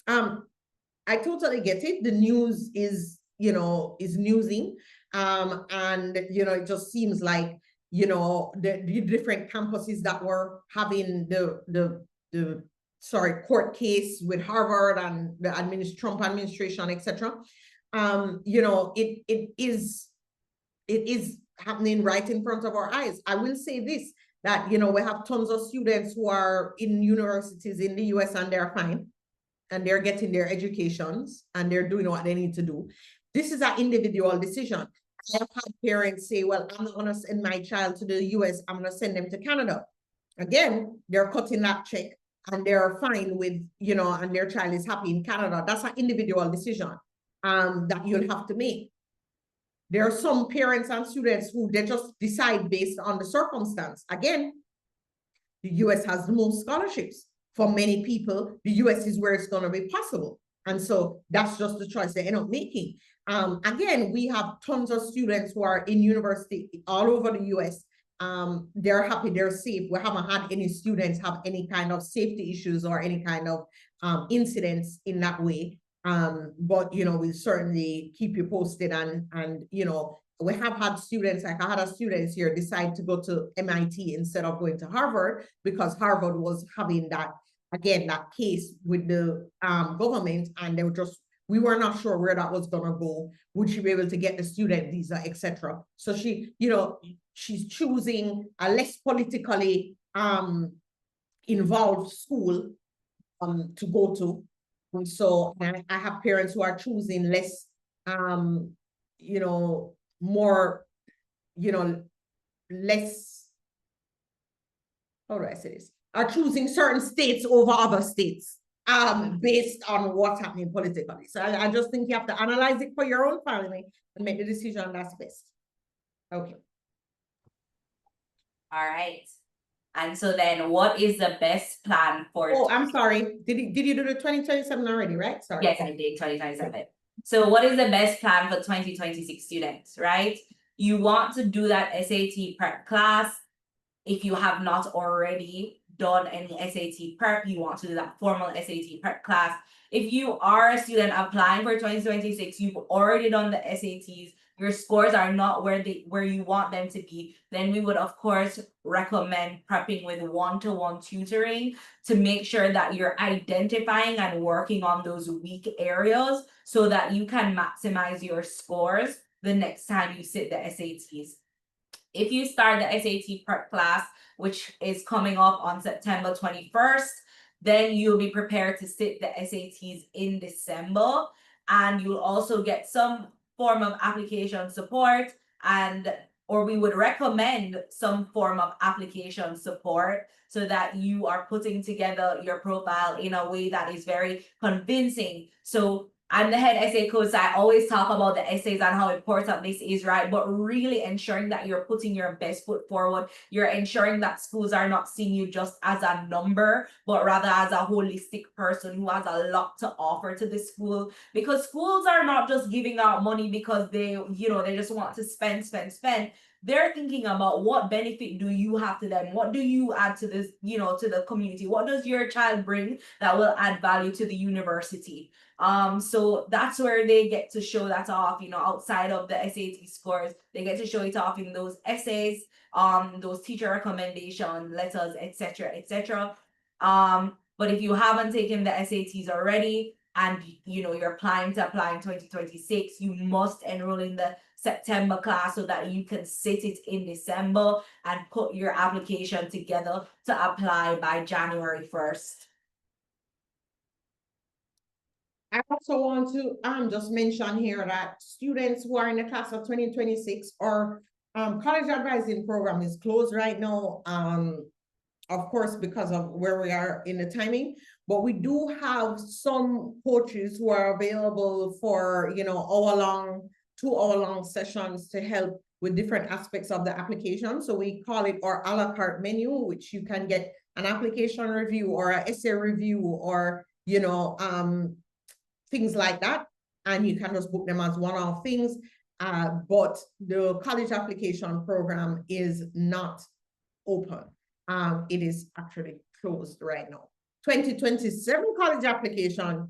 I totally get it. The news is newsing. And, it just seems like, the different campuses that were having the court case with Harvard and the Trump administration, etc. It is happening right in front of our eyes. I will say this, that, we have tons of students who are in universities in the US and they're fine and they're getting their educations and they're doing what they need to do. This is an individual decision. I have had parents say, well, I'm not going to send my child to the US, I'm going to send them to Canada. Again, they're cutting that check and they're fine with, and their child is happy in Canada. That's an individual decision that you'll have to make. There are some parents and students who they just decide based on the circumstance. Again, the US has the most scholarships. For many people, the US is where it's going to be possible. And so that's just the choice they end up making. Again, we have tons of students who are in university all over the US. They're happy, they're safe. We haven't had any students have any kind of safety issues or any kind of incidents in that way. But we'll certainly keep you posted, and we have had students, like I had a student here decide to go to MIT instead of going to Harvard because Harvard was having that case with the government, and we were not sure where that was gonna go. Would she be able to get the student visa, etc. So she's choosing a less politically involved school to go to. And so I have parents who are choosing less, more, less, how do I say this? Are choosing certain states over other states based on what's happening politically. So I just think you have to analyze it for your own family and make the decision that's best. Okay. All right. And so then what is the best plan for— Oh, I'm sorry. Did you do the 2027 already, right? Sorry. Yes, I did 2027. So what is the best plan for 2026 students, right? You want to do that SAT prep class. If you have not already done any SAT prep, you want to do that formal SAT prep class. If you are a student applying for 2026, you've already done the SATs, your scores are not where you want them to be, then we would of course recommend prepping with one-to-one tutoring to make sure that you're identifying and working on those weak areas so that you can maximize your scores the next time you sit the SATs. If you start the SAT prep class, which is coming up on September 21st, then you'll be prepared to sit the SATs in December, and you'll also get some form of application support, or we would recommend some form of application support so that you are putting together your profile in a way that is very convincing. So I'm the head essay coach, so I always talk about the essays and how important this is, right? But really ensuring that you're putting your best foot forward. You're ensuring that schools are not seeing you just as a number, but rather as a holistic person who has a lot to offer to the school. Because schools are not just giving out money because they just want to spend. they're thinking about what benefit do you have to them? What do you add to this, to the community? What does your child bring that will add value to the university? So that's where they get to show that off, outside of the SAT scores, they get to show it off in those essays, those teacher recommendation letters, etc., etc. But if you haven't taken the SATs already and you're planning to apply in 2026, you must enroll in the September class so that you can sit it in December and put your application together to apply by January 1st. I also want to just mention here that students who are in the class of 2026 or college advising program is closed right now. Of course, because of where we are in the timing, but we do have some coaches who are available for, 2-hour-long sessions to help with different aspects of the application. So we call it our a la carte menu, which you can get an application review or an essay review or, things like that. And you can just book them as one-off things. But the college application program is not open. It is actually closed right now. 2027 college application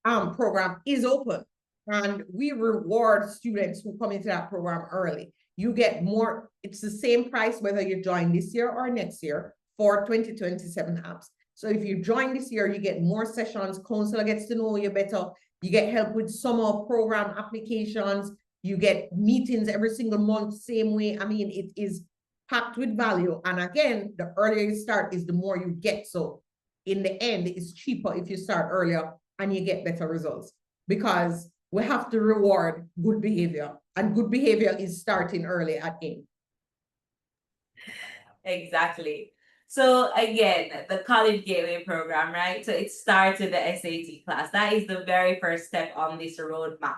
program is open, and we reward students who come into that program early. You get more, it's the same price whether you join this year or next year for 2027 apps. So if you join this year, you get more sessions, counselor gets to know you better, you get help with summer program applications, you get meetings every single month, same way. I mean, it is packed with value. And again, the earlier you start is the more you get. So in the end, it's cheaper if you start earlier and you get better results, because we have to reward good behavior, and good behavior is starting early at 8. Exactly. So again, the College Gateway program, right? So it starts with the SAT class. That is the very first step on this roadmap.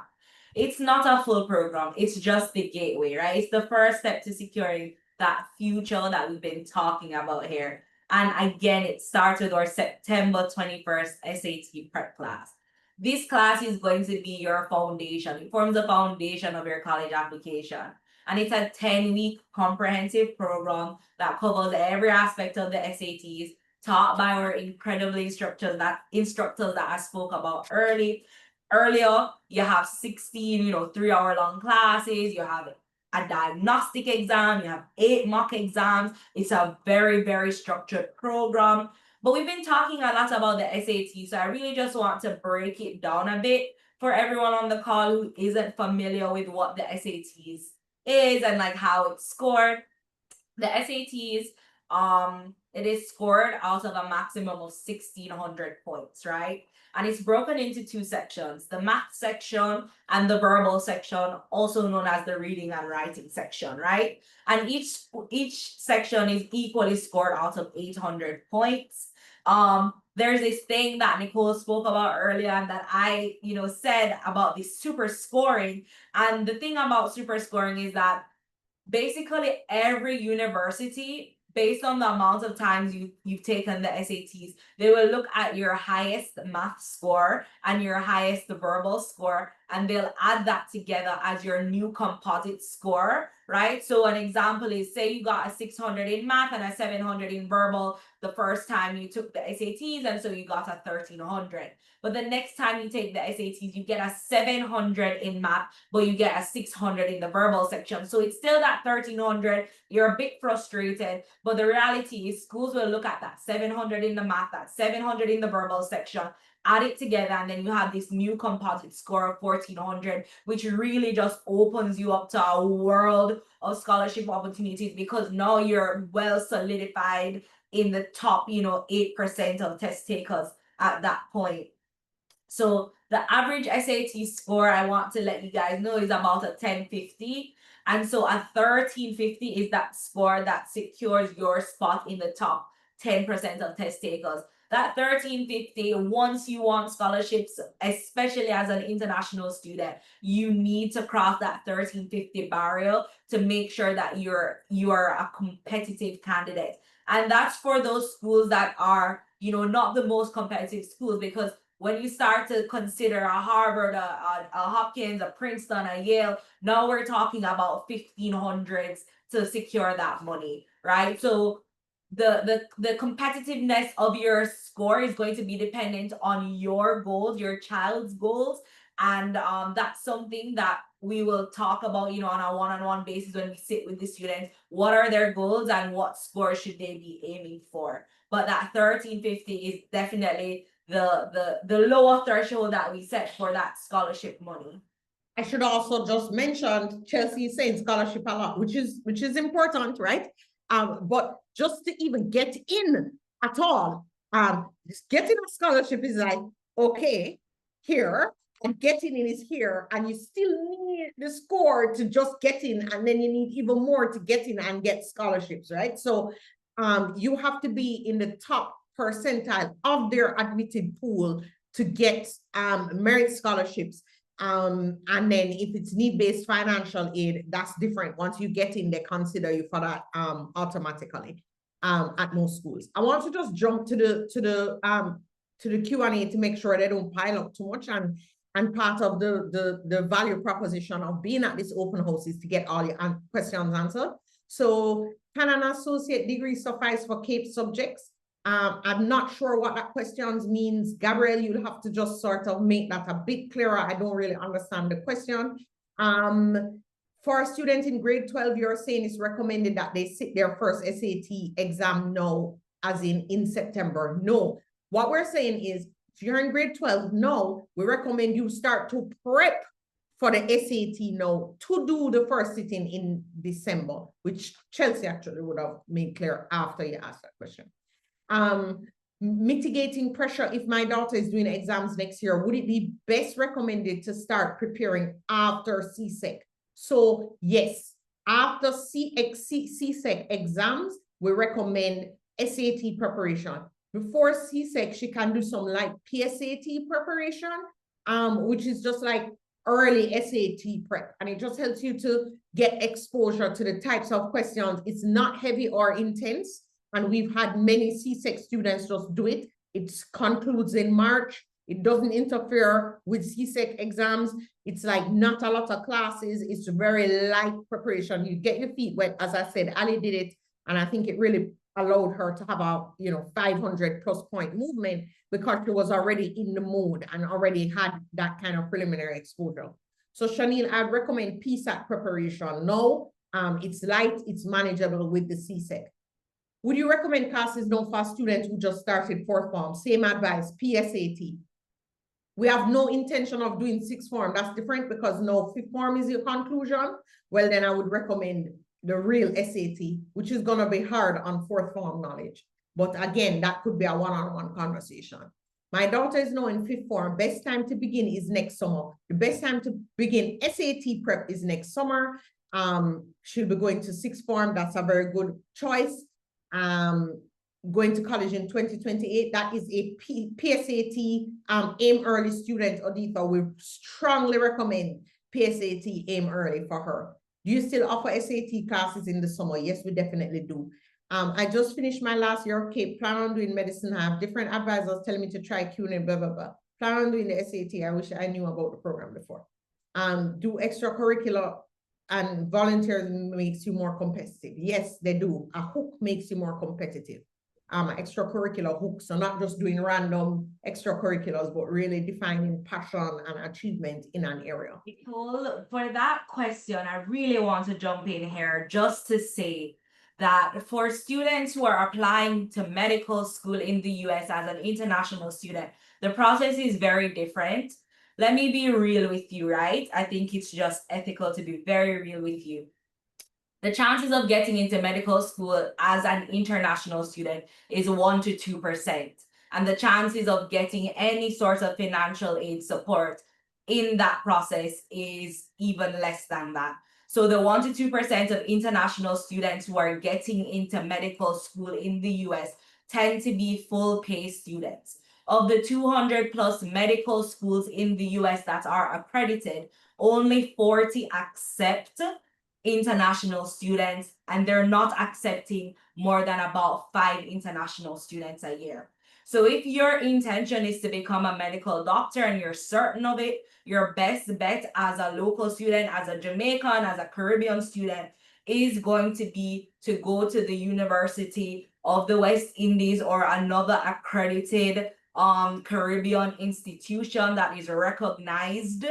It's not a full program. It's just the gateway, right? It's the first step to securing that future that we've been talking about here. And again, it starts with our September 21st SAT prep class. This class is going to be your foundation. It forms the foundation of your college application. And it's a 10-week comprehensive program that covers every aspect of the SATs, taught by our incredible instructors that I spoke about earlier. You have 16, 3-hour-long classes. You have a diagnostic exam. You have 8 mock exams. It's a very, very structured program. But we've been talking a lot about the SAT, so I really just want to break it down a bit for everyone on the call who isn't familiar with what the SATs is and like how it's scored. The SATs, it is scored out of a maximum of 1,600 points, right? And it's broken into 2 sections, the math section and the verbal section, also known as the reading and writing section, right? And each section is equally scored out of 800 points. There's this thing that Nicole spoke about earlier and that I, said about the super scoring. And the thing about super scoring is that basically every university, based on the amount of times you've taken the SATs, they will look at your highest math score and your highest verbal score, and they'll add that together as your new composite score, right? So an example is, say you got a 600 in math and a 700 in verbal the first time you took the SATs, and so you got a 1,300. But the next time you take the SATs, you get a 700 in math, but you get a 600 in the verbal section. So it's still that 1,300. You're a bit frustrated, but the reality is schools will look at that 700 in the math, that 700 in the verbal section, add it together, and then you have this new composite score of 1,400, which really just opens you up to a world of scholarship opportunities, because now you're well solidified in the top, 8% of test takers at that point. So the average SAT score, I want to let you guys know, is about a 1050. And so a 1350 is that score that secures your spot in the top 10% of test takers. That 1350, once you want scholarships, especially as an international student, you need to cross that 1350 barrier to make sure that you are a competitive candidate. And that's for those schools that are, not the most competitive schools, because when you start to consider a Harvard, a Hopkins, a Princeton, a Yale, now we're talking about 1500s to secure that money, right? So the competitiveness of your score is going to be dependent on your goals, your child's goals, and that's something that we will talk about, on a one-on-one basis when we sit with the students. What are their goals and what score should they be aiming for? But that 1350 is definitely the lower threshold that we set for that scholarship money. I should also just mention Chelsea is saying scholarship a lot, which is important, right? But just to even get in at all, just getting a scholarship is like, okay, here, and getting in is here, and you still need the score to just get in, and then you need even more to get in and get scholarships, right? So you have to be in the top percentile of their admitted pool to get merit scholarships. And then if it's need-based financial aid, that's different. Once you get in, they consider you for that automatically at most schools. I want to just jump to the Q&A to make sure they don't pile up too much. And part of the value proposition of being at this open house is to get all your questions answered. So can an associate degree suffice for CAPE subjects? I'm not sure what that question means. Gabrielle, you'll have to just sort of make that a bit clearer. I don't really understand the question. For a student in grade 12, you're saying it's recommended that they sit their first SAT exam now, as in September. No, what we're saying is, if you're in grade 12 now, we recommend you start to prep for the SAT now to do the first sitting in December, which Chelsea actually would have made clear after you asked that question. Mitigating pressure if my daughter is doing exams next year, would it be best recommended to start preparing after CSEC? So yes, after CSEC exams, we recommend SAT preparation. Before CSEC, she can do some like PSAT preparation, which is just like early SAT prep, and it just helps you to get exposure to the types of questions. It's not heavy or intense. And we've had many CSEC students just do it. It concludes in March. It doesn't interfere with CSEC exams. It's like not a lot of classes. It's very light preparation. You get your feet wet. As I said, Ali did it. And I think it really allowed her to have a 500+ point movement because she was already in the mood and already had that kind of preliminary exposure. So Shanil, I'd recommend PSAT preparation. No, it's light, it's manageable with the CSEC. Would you recommend classes now for students who just started fourth form? Same advice, PSAT. We have no intention of doing sixth form. That's different because no, fifth form is your conclusion. Well, then I would recommend the real SAT, which is going to be hard on fourth form knowledge. But again, that could be a one-on-one conversation. My daughter is now in fifth form. Best time to begin is next summer. The best time to begin SAT prep is next summer. She'll be going to sixth form. That's a very good choice. Going to college in 2028, that is a PSAT aim early student, Oditha. We strongly recommend PSAT aim early for her. Do you still offer SAT classes in the summer? Yes, we definitely do. I just finished my last year of CAPE, plan on doing medicine. I have different advisors telling me to try CUNY, blah, blah, blah. Plan on doing the SAT. I wish I knew about the program before. Do extracurricular and volunteerism makes you more competitive. Yes, they do. A hook makes you more competitive. Extracurricular hooks, so not just doing random extracurriculars, but really defining passion and achievement in an area. Nicole, for that question, I really want to jump in here just to say that for students who are applying to medical school in the US as an international student, the process is very different. Let me be real with you, right? I think it's just ethical to be very real with you. The chances of getting into medical school as an international student is 1 to 2%. And the chances of getting any sort of financial aid support in that process is even less than that. So the 1 to 2% of international students who are getting into medical school in the US tend to be full pay students. Of the 200+ medical schools in the US that are accredited, only 40 accept international students, and they're not accepting more than about 5 international students a year. So if your intention is to become a medical doctor and you're certain of it, your best bet as a local student, as a Jamaican, as a Caribbean student, is going to be to go to the University of the West Indies or another accredited Caribbean institution that is recognized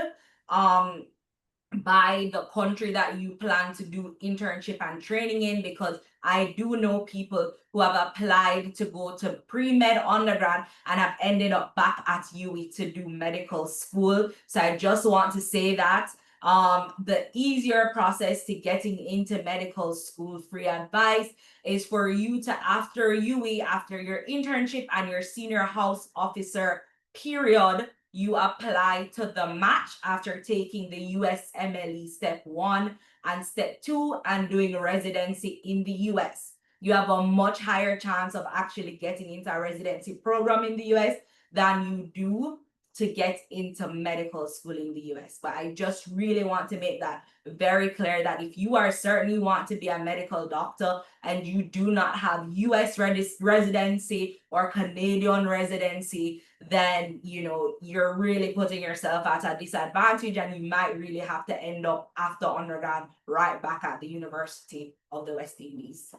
by the country that you plan to do internship and training in, because I do know people who have applied to go to pre-med undergrad and have ended up back at UWI to do medical school. So I just want to say that the easier process to getting into medical school, free advice, is for you to, after UWI, after your internship and your senior house officer period, you apply to the match after taking the USMLE step 1 and step 2 and doing residency in the US. You have a much higher chance of actually getting into a residency program in the US than you do to get into medical school in the US. But I just really want to make that very clear that if you are certain you want to be a medical doctor and you do not have US residency or Canadian residency, then you're really putting yourself at a disadvantage, and you might really have to end up after undergrad right back at the University of the West Indies.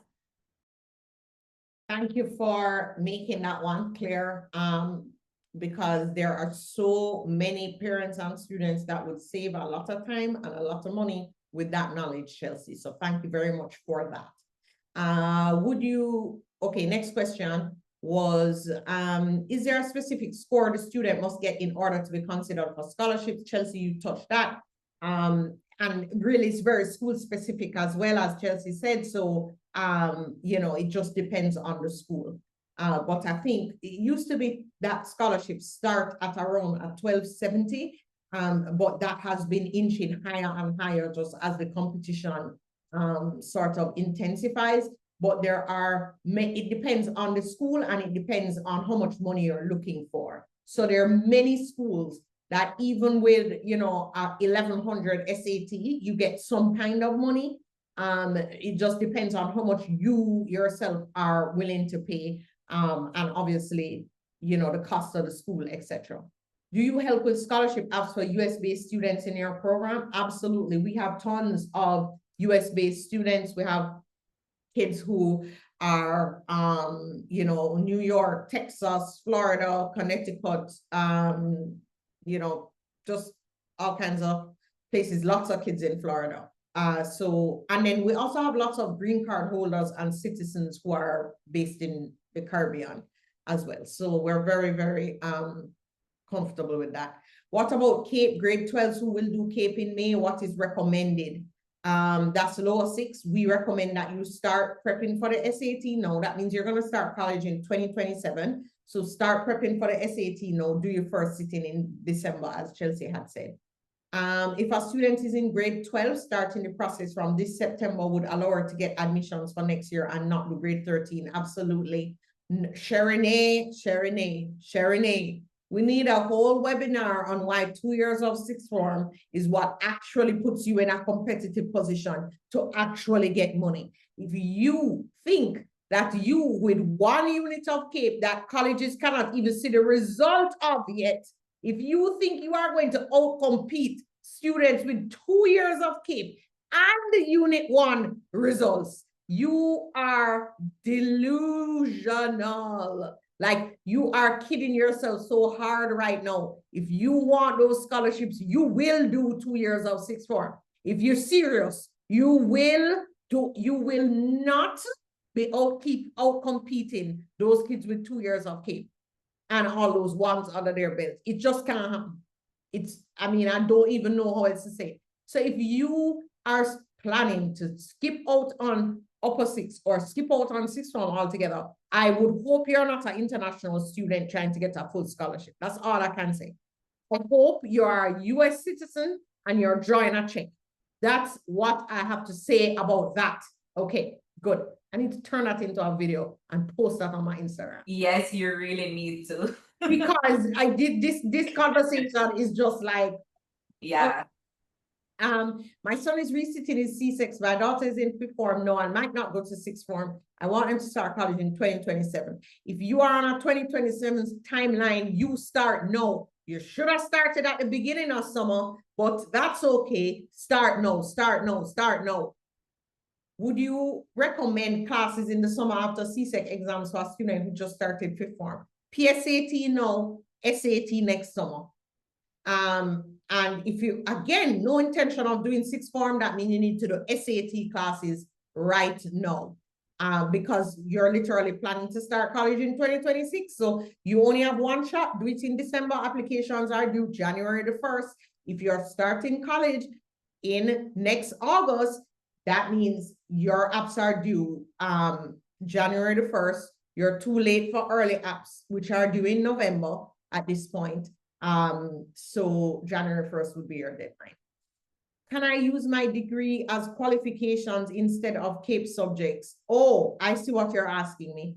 Thank you for making that one clear. Because there are so many parents and students that would save a lot of time and a lot of money with that knowledge, Chelsea. So thank you very much for that. Okay, next question was, is there a specific score the student must get in order to be considered for scholarships? Chelsea, you touched that. And really it's very school specific as well, as Chelsea said. So, it just depends on the school. But I think it used to be that scholarships start at around 1270, but that has been inching higher and higher just as the competition sort of intensifies. But it depends on the school, and it depends on how much money you're looking for. So there are many schools that even with 1100 SAT, you get some kind of money. It just depends on how much you yourself are willing to pay. And obviously, the cost of the school, etc. Do you help with scholarship apps for US-based students in your program? Absolutely. We have tons of US-based students. We have kids who are, New York, Texas, Florida, Connecticut, just all kinds of places, lots of kids in Florida. And then we also have lots of green card holders and citizens who are based in the Caribbean as well. So we're very, very comfortable with that. What about CAPE grade 12s who will do CAPE in May? What is recommended? That's lower 6. We recommend that you start prepping for the SAT now. That means you're going to start college in 2027. So start prepping for the SAT now. Do your first sitting in December, as Chelsea had said. If a student is in grade 12, starting the process from this September would allow her to get admissions for next year and not do grade 13. Absolutely. Sharine, we need a whole webinar on why 2 years of sixth form is what actually puts you in a competitive position to actually get money. If you think that you, with 1 unit of CAPE that colleges cannot even see the result of yet, if you think you are going to outcompete students with 2 years of CAPE and the unit 1 results, you are delusional. Like, you are kidding yourself so hard right now. If you want those scholarships, you will do 2 years of sixth form. If you're serious, you will not keep out competing those kids with 2 years of CAPE and all those ones under their belts. It just can't happen. I don't even know how else to say it. So if you are planning to skip out on upper six or skip out on sixth form altogether, I would hope you're not an international student trying to get a full scholarship. That's all I can say. I hope you are a US citizen and you're drawing a check. That's what I have to say about that. Okay, good. I need to turn that into a video and post that on my Instagram. Yes, you really need to. Because I did this conversation is just like, yeah. My son is resitting his C6. My daughter is in fifth form. No, I might not go to sixth form. I want him to start college in 2027. If you are on a 2027 timeline, you start now. You should have started at the beginning of summer, but that's okay. Start now, start now, start now. Would you recommend classes in the summer after CSEC exams for a student who just started fifth form? PSAT now, SAT next summer. And if you, again, no intention of doing sixth form, that means you need to do SAT classes right now. Because you're literally planning to start college in 2026. So you only have one shot. Do it in December. Applications are due January the 1st. If you're starting college in next August, that means your apps are due January the 1st. You're too late for early apps, which are due in November at this point. So January 1st would be your deadline. Can I use my degree as qualifications instead of CAPE subjects? Oh, I see what you're asking me.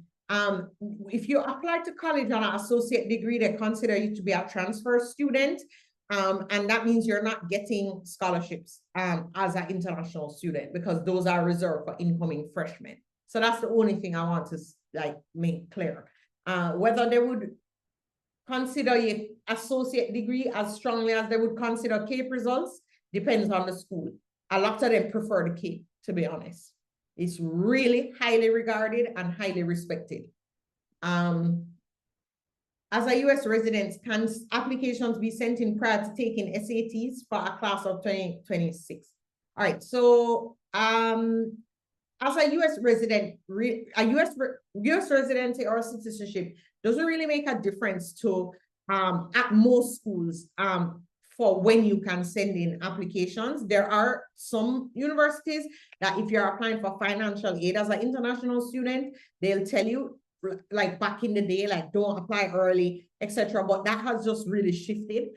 If you apply to college on an associate degree, they consider you to be a transfer student. And that means you're not getting scholarships as an international student, because those are reserved for incoming freshmen. So that's the only thing I want to make clear. Whether they would consider your associate degree as strongly as they would consider CAPE results depends on the school. A lot of them prefer the CAPE, to be honest. It's really highly regarded and highly respected. As a U.S. resident, can applications be sent in prior to taking SATs for a class of 2026? All right, so as a U.S. resident, U.S. residency or citizenship doesn't really make a difference to at most schools for when you can send in applications. There are some universities that if you're applying for financial aid as an international student, they'll tell you, like back in the day, like don't apply early, etc. But that has just really shifted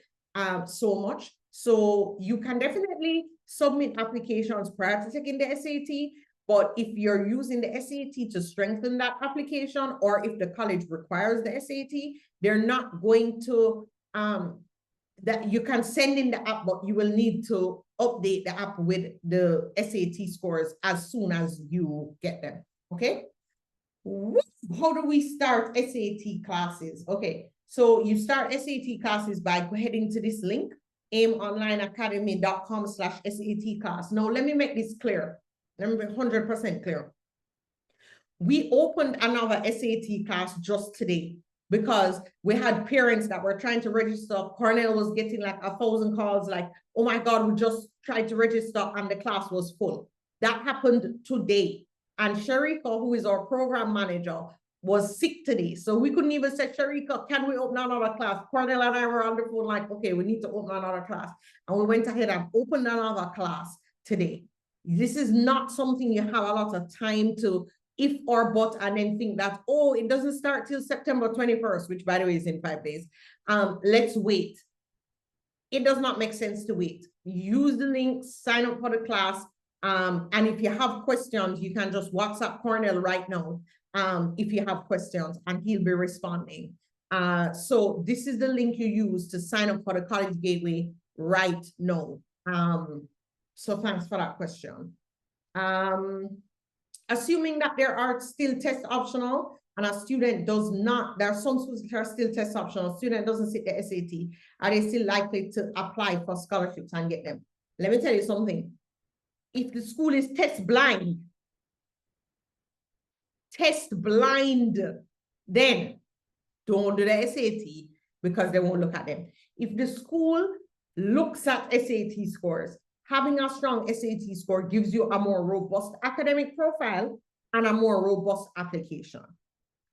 so much. So you can definitely submit applications prior to taking the SAT. But if you're using the SAT to strengthen that application, or if the college requires the SAT, they're not going to, that you can send in the app, but you will need to update the app with the SAT scores as soon as you get them, okay? How do we start SAT classes? Okay, so you start SAT classes by heading to this link, aimonlineacademy.com/SAT class. Now, let me make this clear. Let me be 100% clear. We opened another SAT class just today because we had parents that were trying to register. Cornell was getting like 1,000 calls like, oh my God, we just tried to register and the class was full. That happened today. And Sharika, who is our program manager, was sick today. So we couldn't even say, Sharika, can we open another class? Cornell and I were on the phone like, okay, we need to open another class. And we went ahead and opened another class today. This is not something you have a lot of time to if or but and then think that, oh, it doesn't start till September 21st, which by the way is in 5 days. Let's wait. It does not make sense to wait. Use the link, sign up for the class. And if you have questions, you can just WhatsApp Cornell right now if you have questions, and he'll be responding. So this is the link you use to sign up for the College Gateway right now. So thanks for that question. Assuming that there are still test optional and a student does not, there are some schools that are still test optional, a student doesn't sit the SAT, are they still likely to apply for scholarships and get them? Let me tell you something. If the school is test blind, then don't do the SAT because they won't look at them. If the school looks at SAT scores, having a strong SAT score gives you a more robust academic profile and a more robust application.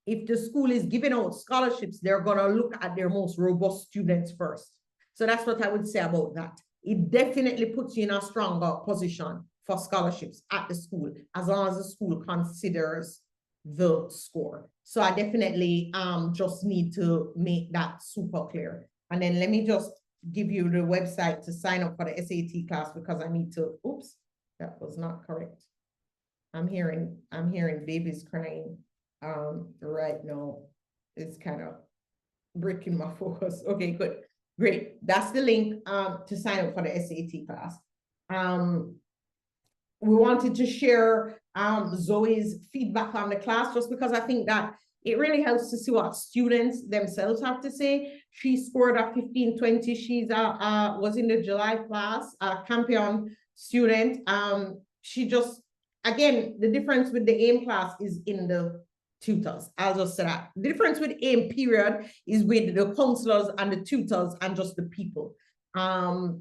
If the school is giving out scholarships, they're gonna look at their most robust students first. So that's what I would say about that. It definitely puts you in a stronger position for scholarships at the school, as long as the school considers the score. So I definitely just need to make that super clear. And then let me just give you the website to sign up for the SAT class, because I need to, oops, that was not correct. I'm hearing babies crying right now. It's kind of breaking my focus. Okay, good, great. That's the link to sign up for the SAT class. We wanted to share Zoe's feedback on the class, just because I think that it really helps to see what students themselves have to say. She scored a 1520. She's was in the July class, a Campion student. She just, again, the difference with the AIM class is in the tutors. I'll just say that. The difference with AIM period is with the counselors and the tutors and just the people.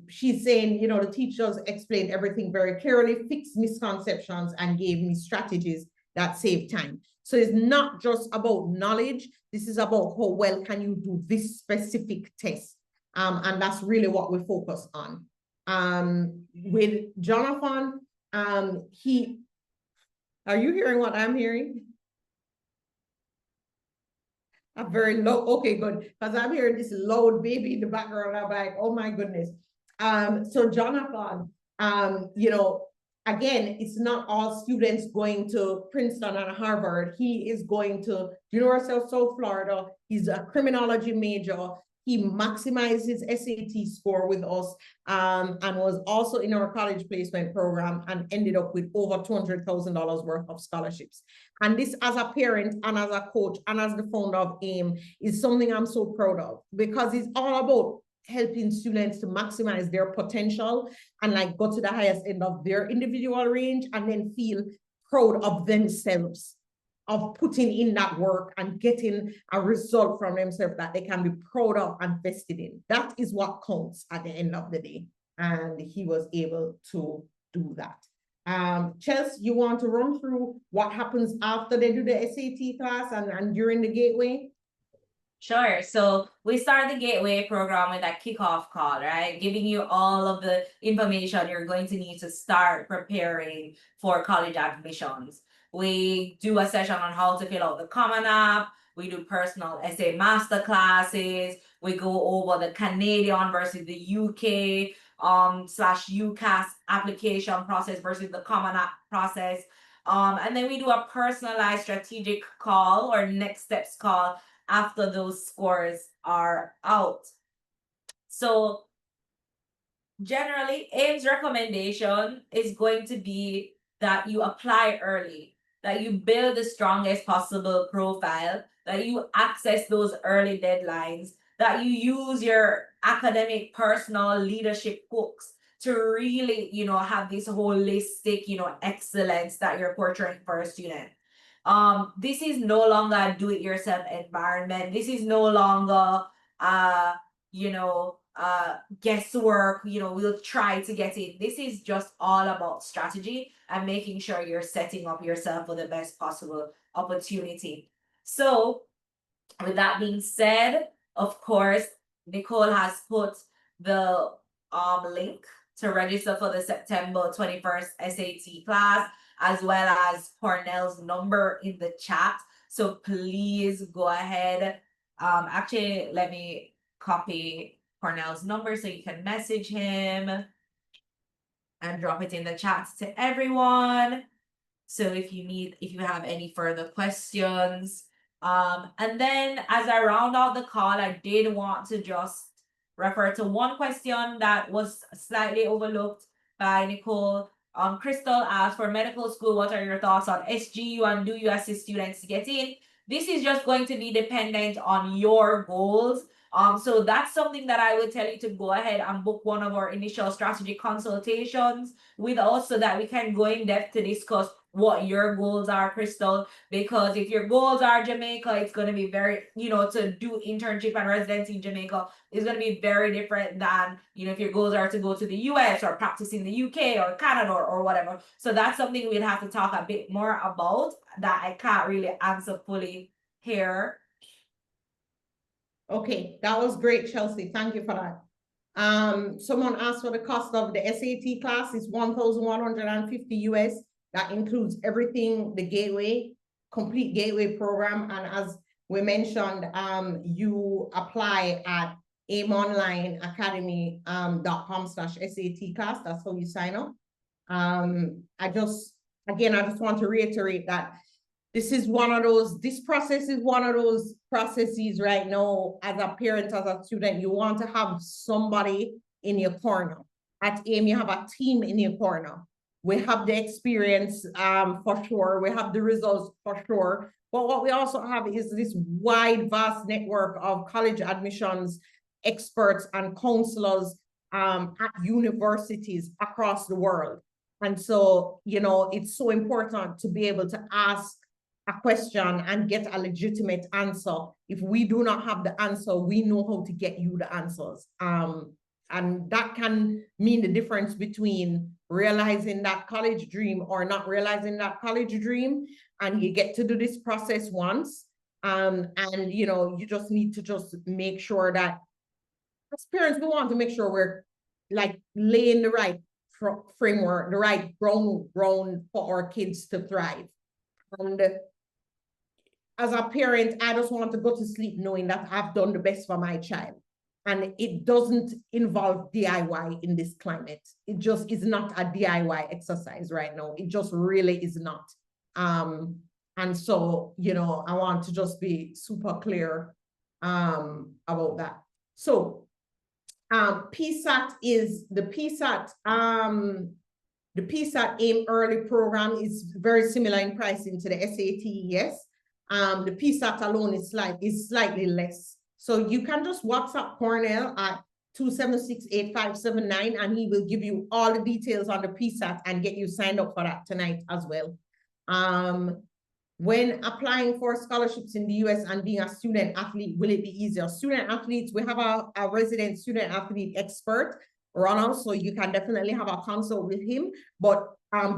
She's saying, you know, the teachers explained everything very clearly, fixed misconceptions, and gave me strategies that save time. So it's not just about knowledge. This is about how well can you do this specific test. And that's really what we focus on. With Jonathan, are you hearing what I'm hearing? I'm very low. Okay, good. Because I'm hearing this loud baby in the background. I'm like, oh my goodness. So Jonathan, you know, again, it's not all students going to Princeton and Harvard. He is going to University of South Florida. He's a criminology major. He maximized his SAT score with us, and was also in our college placement program and ended up with over $200,000 worth of scholarships. And this, as a parent and as a coach and as the founder of AIM, is something I'm so proud of, because it's all about helping students to maximize their potential and like go to the highest end of their individual range, and then feel proud of themselves, of putting in that work and getting a result from themselves that they can be proud of and vested in. That is what counts at the end of the day. And he was able to do that. Chelsea, you want to run through what happens after they do the SAT class and during the gateway? Sure. So we start the Gateway program with that kickoff call, right? Giving you all of the information you're going to need to start preparing for college admissions. We do a session on how to fill out the Common App. We do personal essay master classes. We go over the Canadian versus the UK / UCAS application process versus the Common App process. And then we do a personalized strategic call or next steps call after those scores are out. So generally, AIM's recommendation is going to be that you apply early, that you build the strongest possible profile, that you access those early deadlines, that you use your academic, personal leadership books to really, you know, have this holistic, you know, excellence that you're portraying for a student. This is no longer a do-it-yourself environment. This is no longer guesswork, you know, we'll try to get it. This is just all about strategy and making sure you're setting up yourself for the best possible opportunity. So with that being said, of course, Nicole has put the link to register for the September 21st SAT class, as well as Cornell's number in the chat. So please go ahead. Actually, let me copy Cornell's number so you can message him and drop it in the chat to everyone. So if you have any further questions. And then as I round out the call, I did want to just refer to one question that was slightly overlooked by Nicole. Crystal asked, for medical school, what are your thoughts on SGU and do you assist students to get in? This is just going to be dependent on your goals. So that's something that I would tell you to go ahead and book one of our initial strategy consultations with us so that we can go in depth to discuss what your goals are, Crystal. Because if your goals are Jamaica, it's going to be very, you know, to do internship and residency in Jamaica is going to be very different than, you know, if your goals are to go to the US or practice in the UK or Canada or whatever. So that's something we'll have to talk a bit more about that I can't really answer fully here. Okay, that was great, Chelsea. Thank you for that. Someone asked for the cost of the SAT class is $1,150 US. That includes everything, the gateway, complete gateway program. And as we mentioned, you apply at aimonlineacademy.com/SAT class. That's how you sign up. I just want to reiterate that this process is one of those processes right now, as a parent, as a student, you want to have somebody in your corner. at AIM, you have a team in your corner. We have the experience for sure. We have the results for sure. But what we also have is this wide, vast network of college admissions experts and counselors at universities across the world. And so, you know, it's so important to be able to ask a question and get a legitimate answer. If we do not have the answer, we know how to get you the answers. And that can mean the difference between realizing that college dream or not realizing that college dream. And you get to do this process once. And, you know, you just need to just make sure that as parents, we want to make sure we're like laying the right framework, the right ground for our kids to thrive. And as a parent, I just want to go to sleep knowing that I've done the best for my child. And it doesn't involve DIY in this climate. It just is not a DIY exercise right now. It just really is not. And so, you know, I want to just be super clear about that. So PSAT is the PSAT AIM early program is very similar in pricing to the SAT, yes. The PSAT alone is slightly less. So you can just WhatsApp Cornell at 276-8579 and he will give you all the details on the PSAT and get you signed up for that tonight as well. When applying for scholarships in the US and being a student athlete, will it be easier? Student athletes, we have a resident student athlete expert, Ronald, so you can definitely have a consult with him. But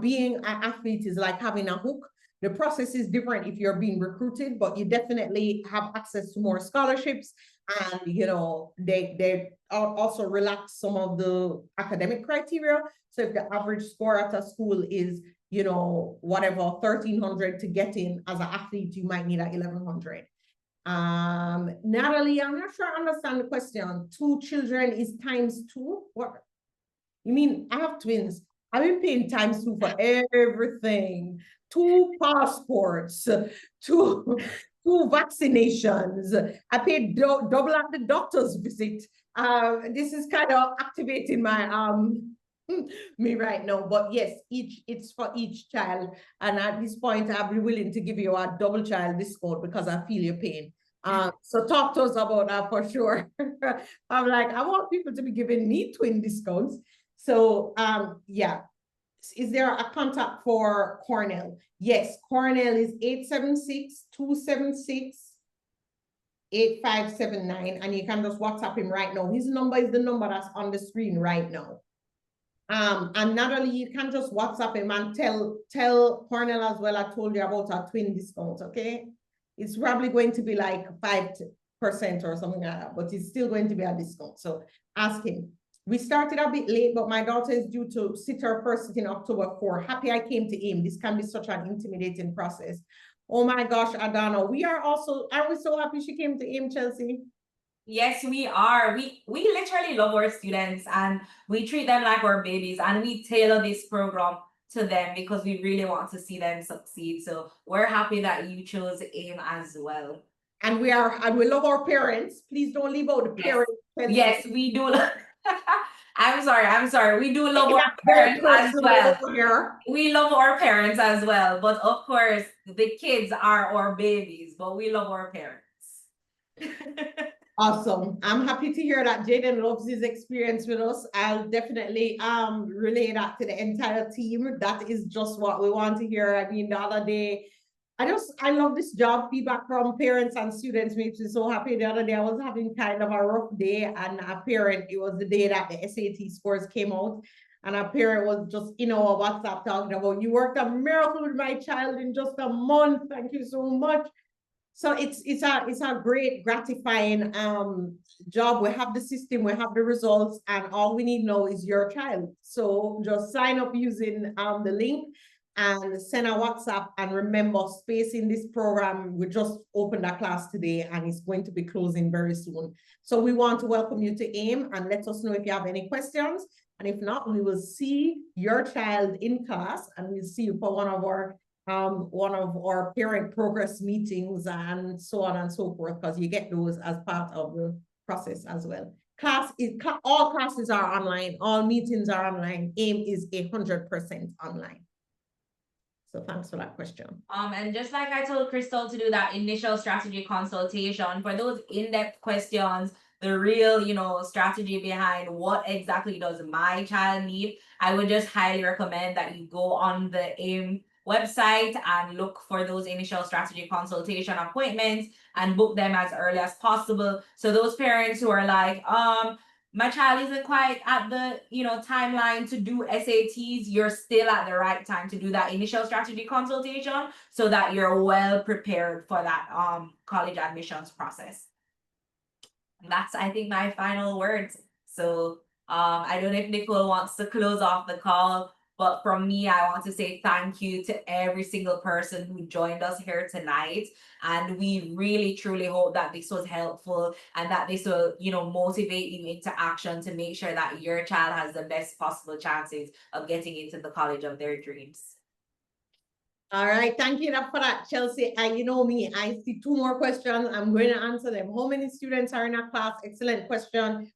being an athlete is like having a hook. The process is different if you're being recruited, but you definitely have access to more scholarships. And, you know, they also relax some of the academic criteria. So if the average score at a school is, you know, whatever, 1,300 to get in as an athlete, you might need a 1,100. Natalie, I'm not sure I understand the question. 2 children is times 2? What? You mean I have twins? I've been paying times 2 for everything. 2 passports, 2 vaccinations. I paid double at the doctor's visit. This is kind of activating my me right now. But yes, it's for each child. And at this point, I'll be willing to give you a double child discount because I feel your pain. So talk to us about that for sure. I'm like, I want people to be giving me twin discounts. So yeah. Is there a contact for Cornell? Yes, Cornell is 876-276-8579. And you can just WhatsApp him right now. His number is the number that's on the screen right now. And Natalie, you can just WhatsApp him and tell Cornell as well, I told you about our twin discount, okay? It's probably going to be like 5% or something like that, but it's still going to be a discount. So ask him. We started a bit late, but my daughter is due to sit her first sit in October 4. Happy I came to AIM. This can be such an intimidating process. Oh my gosh, Adana, are we so happy she came to AIM, Chelsea? Yes, we are. We literally love our students and we treat them like our babies and we tailor this program to them because we really want to see them succeed. So we're happy that you chose AIM as well. And we love our parents. Please don't leave out the parents. Yes, we do. I'm sorry. We do love our parents as well. We love our parents as well. But of course, the kids are our babies, but we love our parents. Awesome. I'm happy to hear that Jaden loves his experience with us. I'll definitely relay that to the entire team. That is just what we want to hear. I mean, the other day, I love this job. Feedback from parents and students makes me so happy. The other day I was having kind of a rough day and a parent, it was the day that the SAT scores came out. And a parent was just in our WhatsApp talking about, you worked a miracle with my child in just a month. Thank you so much. So it's a great, gratifying job. We have the system, we have the results, and all we need now is your child. So just sign up using the link and send a WhatsApp. And remember, space in this program, we just opened a class today and it's going to be closing very soon. So we want to welcome you to AIM and let us know if you have any questions. And if not, we will see your child in class and we'll see you for one of our parent progress meetings and so on and so forth, because you get those as part of the process as well. all classes are online, all meetings are online. AIM is 100% online. So thanks for that question. And just like I told Crystal to do that initial strategy consultation for those in-depth questions, the real, strategy behind what exactly does my child need, I would just highly recommend that you go on the AIM website and look for those initial strategy consultation appointments and book them as early as possible. So those parents who are like, my child isn't quite at the timeline to do SATs, you're still at the right time to do that initial strategy consultation so that you're well prepared for that college admissions process. And that's, I think, my final words. So I don't know if Nicole wants to close off the call, but from me, I want to say thank you to every single person who joined us here tonight. And we really, truly hope that this was helpful and that this will, motivate you into action to make sure that your child has the best possible chances of getting into the college of their dreams. All right, thank you for that, Chelsea. And you know me, I see 2 more questions. I'm going to answer them. How many students are in our class? Excellent question.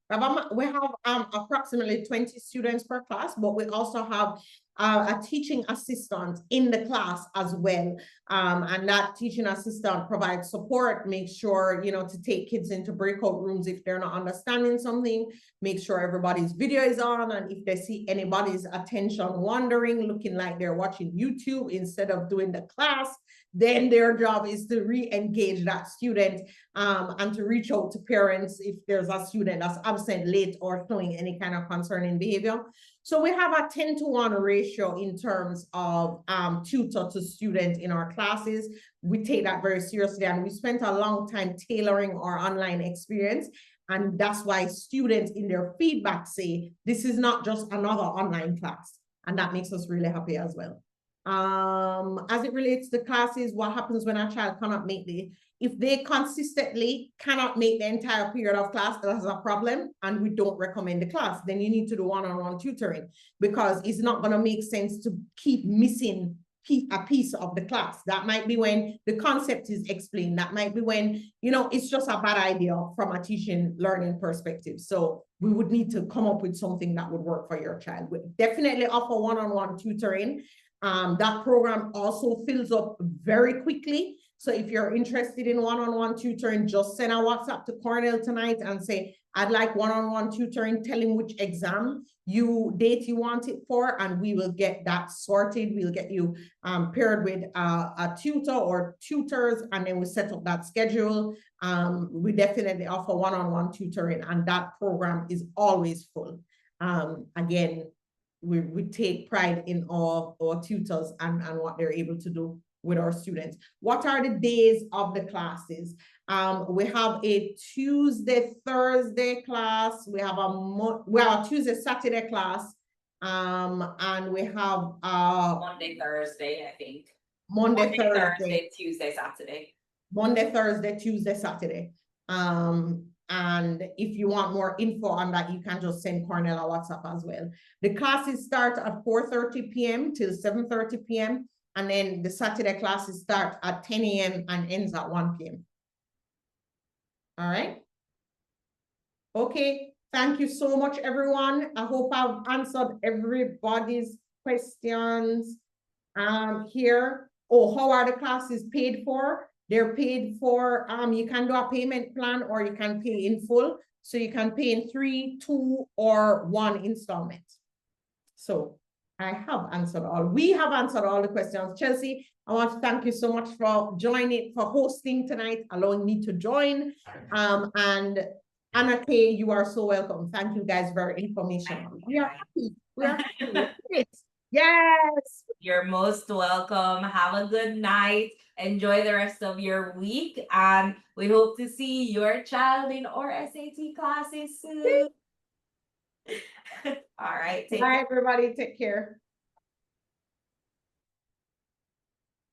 We have approximately 20 students per class, but we also have a teaching assistant in the class as well. And that teaching assistant provides support, makes sure, to take kids into breakout rooms if they're not understanding something, make sure everybody's video is on, and if they see anybody's attention wandering, looking like they're watching YouTube instead of doing the class, then their job is to re-engage that student and to reach out to parents if there's a student that's absent, late, or showing any kind of concerning behavior. So we have a 10-to-1 ratio in terms of tutor to student in our classes. We take that very seriously, and we spent a long time tailoring our online experience. And that's why students in their feedback say, this is not just another online class. And that makes us really happy as well. As it relates to classes, what happens when a child cannot make if they consistently cannot make the entire period of class, that's a problem, and we don't recommend the class. Then you need to do one-on-one tutoring, because it's not going to make sense to keep missing a piece of the class. That might be when the concept is explained. That might be when, it's just a bad idea from a teaching learning perspective. So we would need to come up with something that would work for your child. We definitely offer one-on-one tutoring. That program also fills up very quickly. So if you're interested in one-on-one tutoring, just send a WhatsApp to Cornell tonight and say, I'd like one-on-one tutoring, tell him which exam date you want it for, and we will get that sorted. We'll get you paired with a tutor or tutors, and then we set up that schedule. We definitely offer one-on-one tutoring, and that program is always full. Again, we take pride in our tutors and what they're able to do with our students. What are the days of the classes? We have a Tuesday, Thursday class. We have a Tuesday, Saturday class. And we have Monday, Thursday, I think. Monday, Thursday, Tuesday, Saturday. Monday, Thursday, Tuesday, Saturday. And if you want more info on that, you can just send Cornell a WhatsApp as well. The classes start at 4:30 p.m. till 7:30 p.m. And then the Saturday classes start at 10 a.m. and ends at 1 p.m. All right. Okay. Thank you so much, everyone. I hope I've answered everybody's questions here. Oh, how are the classes paid for? They're paid for, you can do a payment plan, or you can pay in full. So you can pay in 3, 2, or 1 installment. So I have answered we have answered all the questions. Chelsea, I want to thank you so much for hosting tonight, allowing me to join. And Anna K, you are so welcome. Thank you guys for information. We are happy. We are happy. Yes. You're most welcome. Have a good night. Enjoy the rest of your week. And we hope to see your child in our SAT classes soon. All right. Bye, everybody. Take care.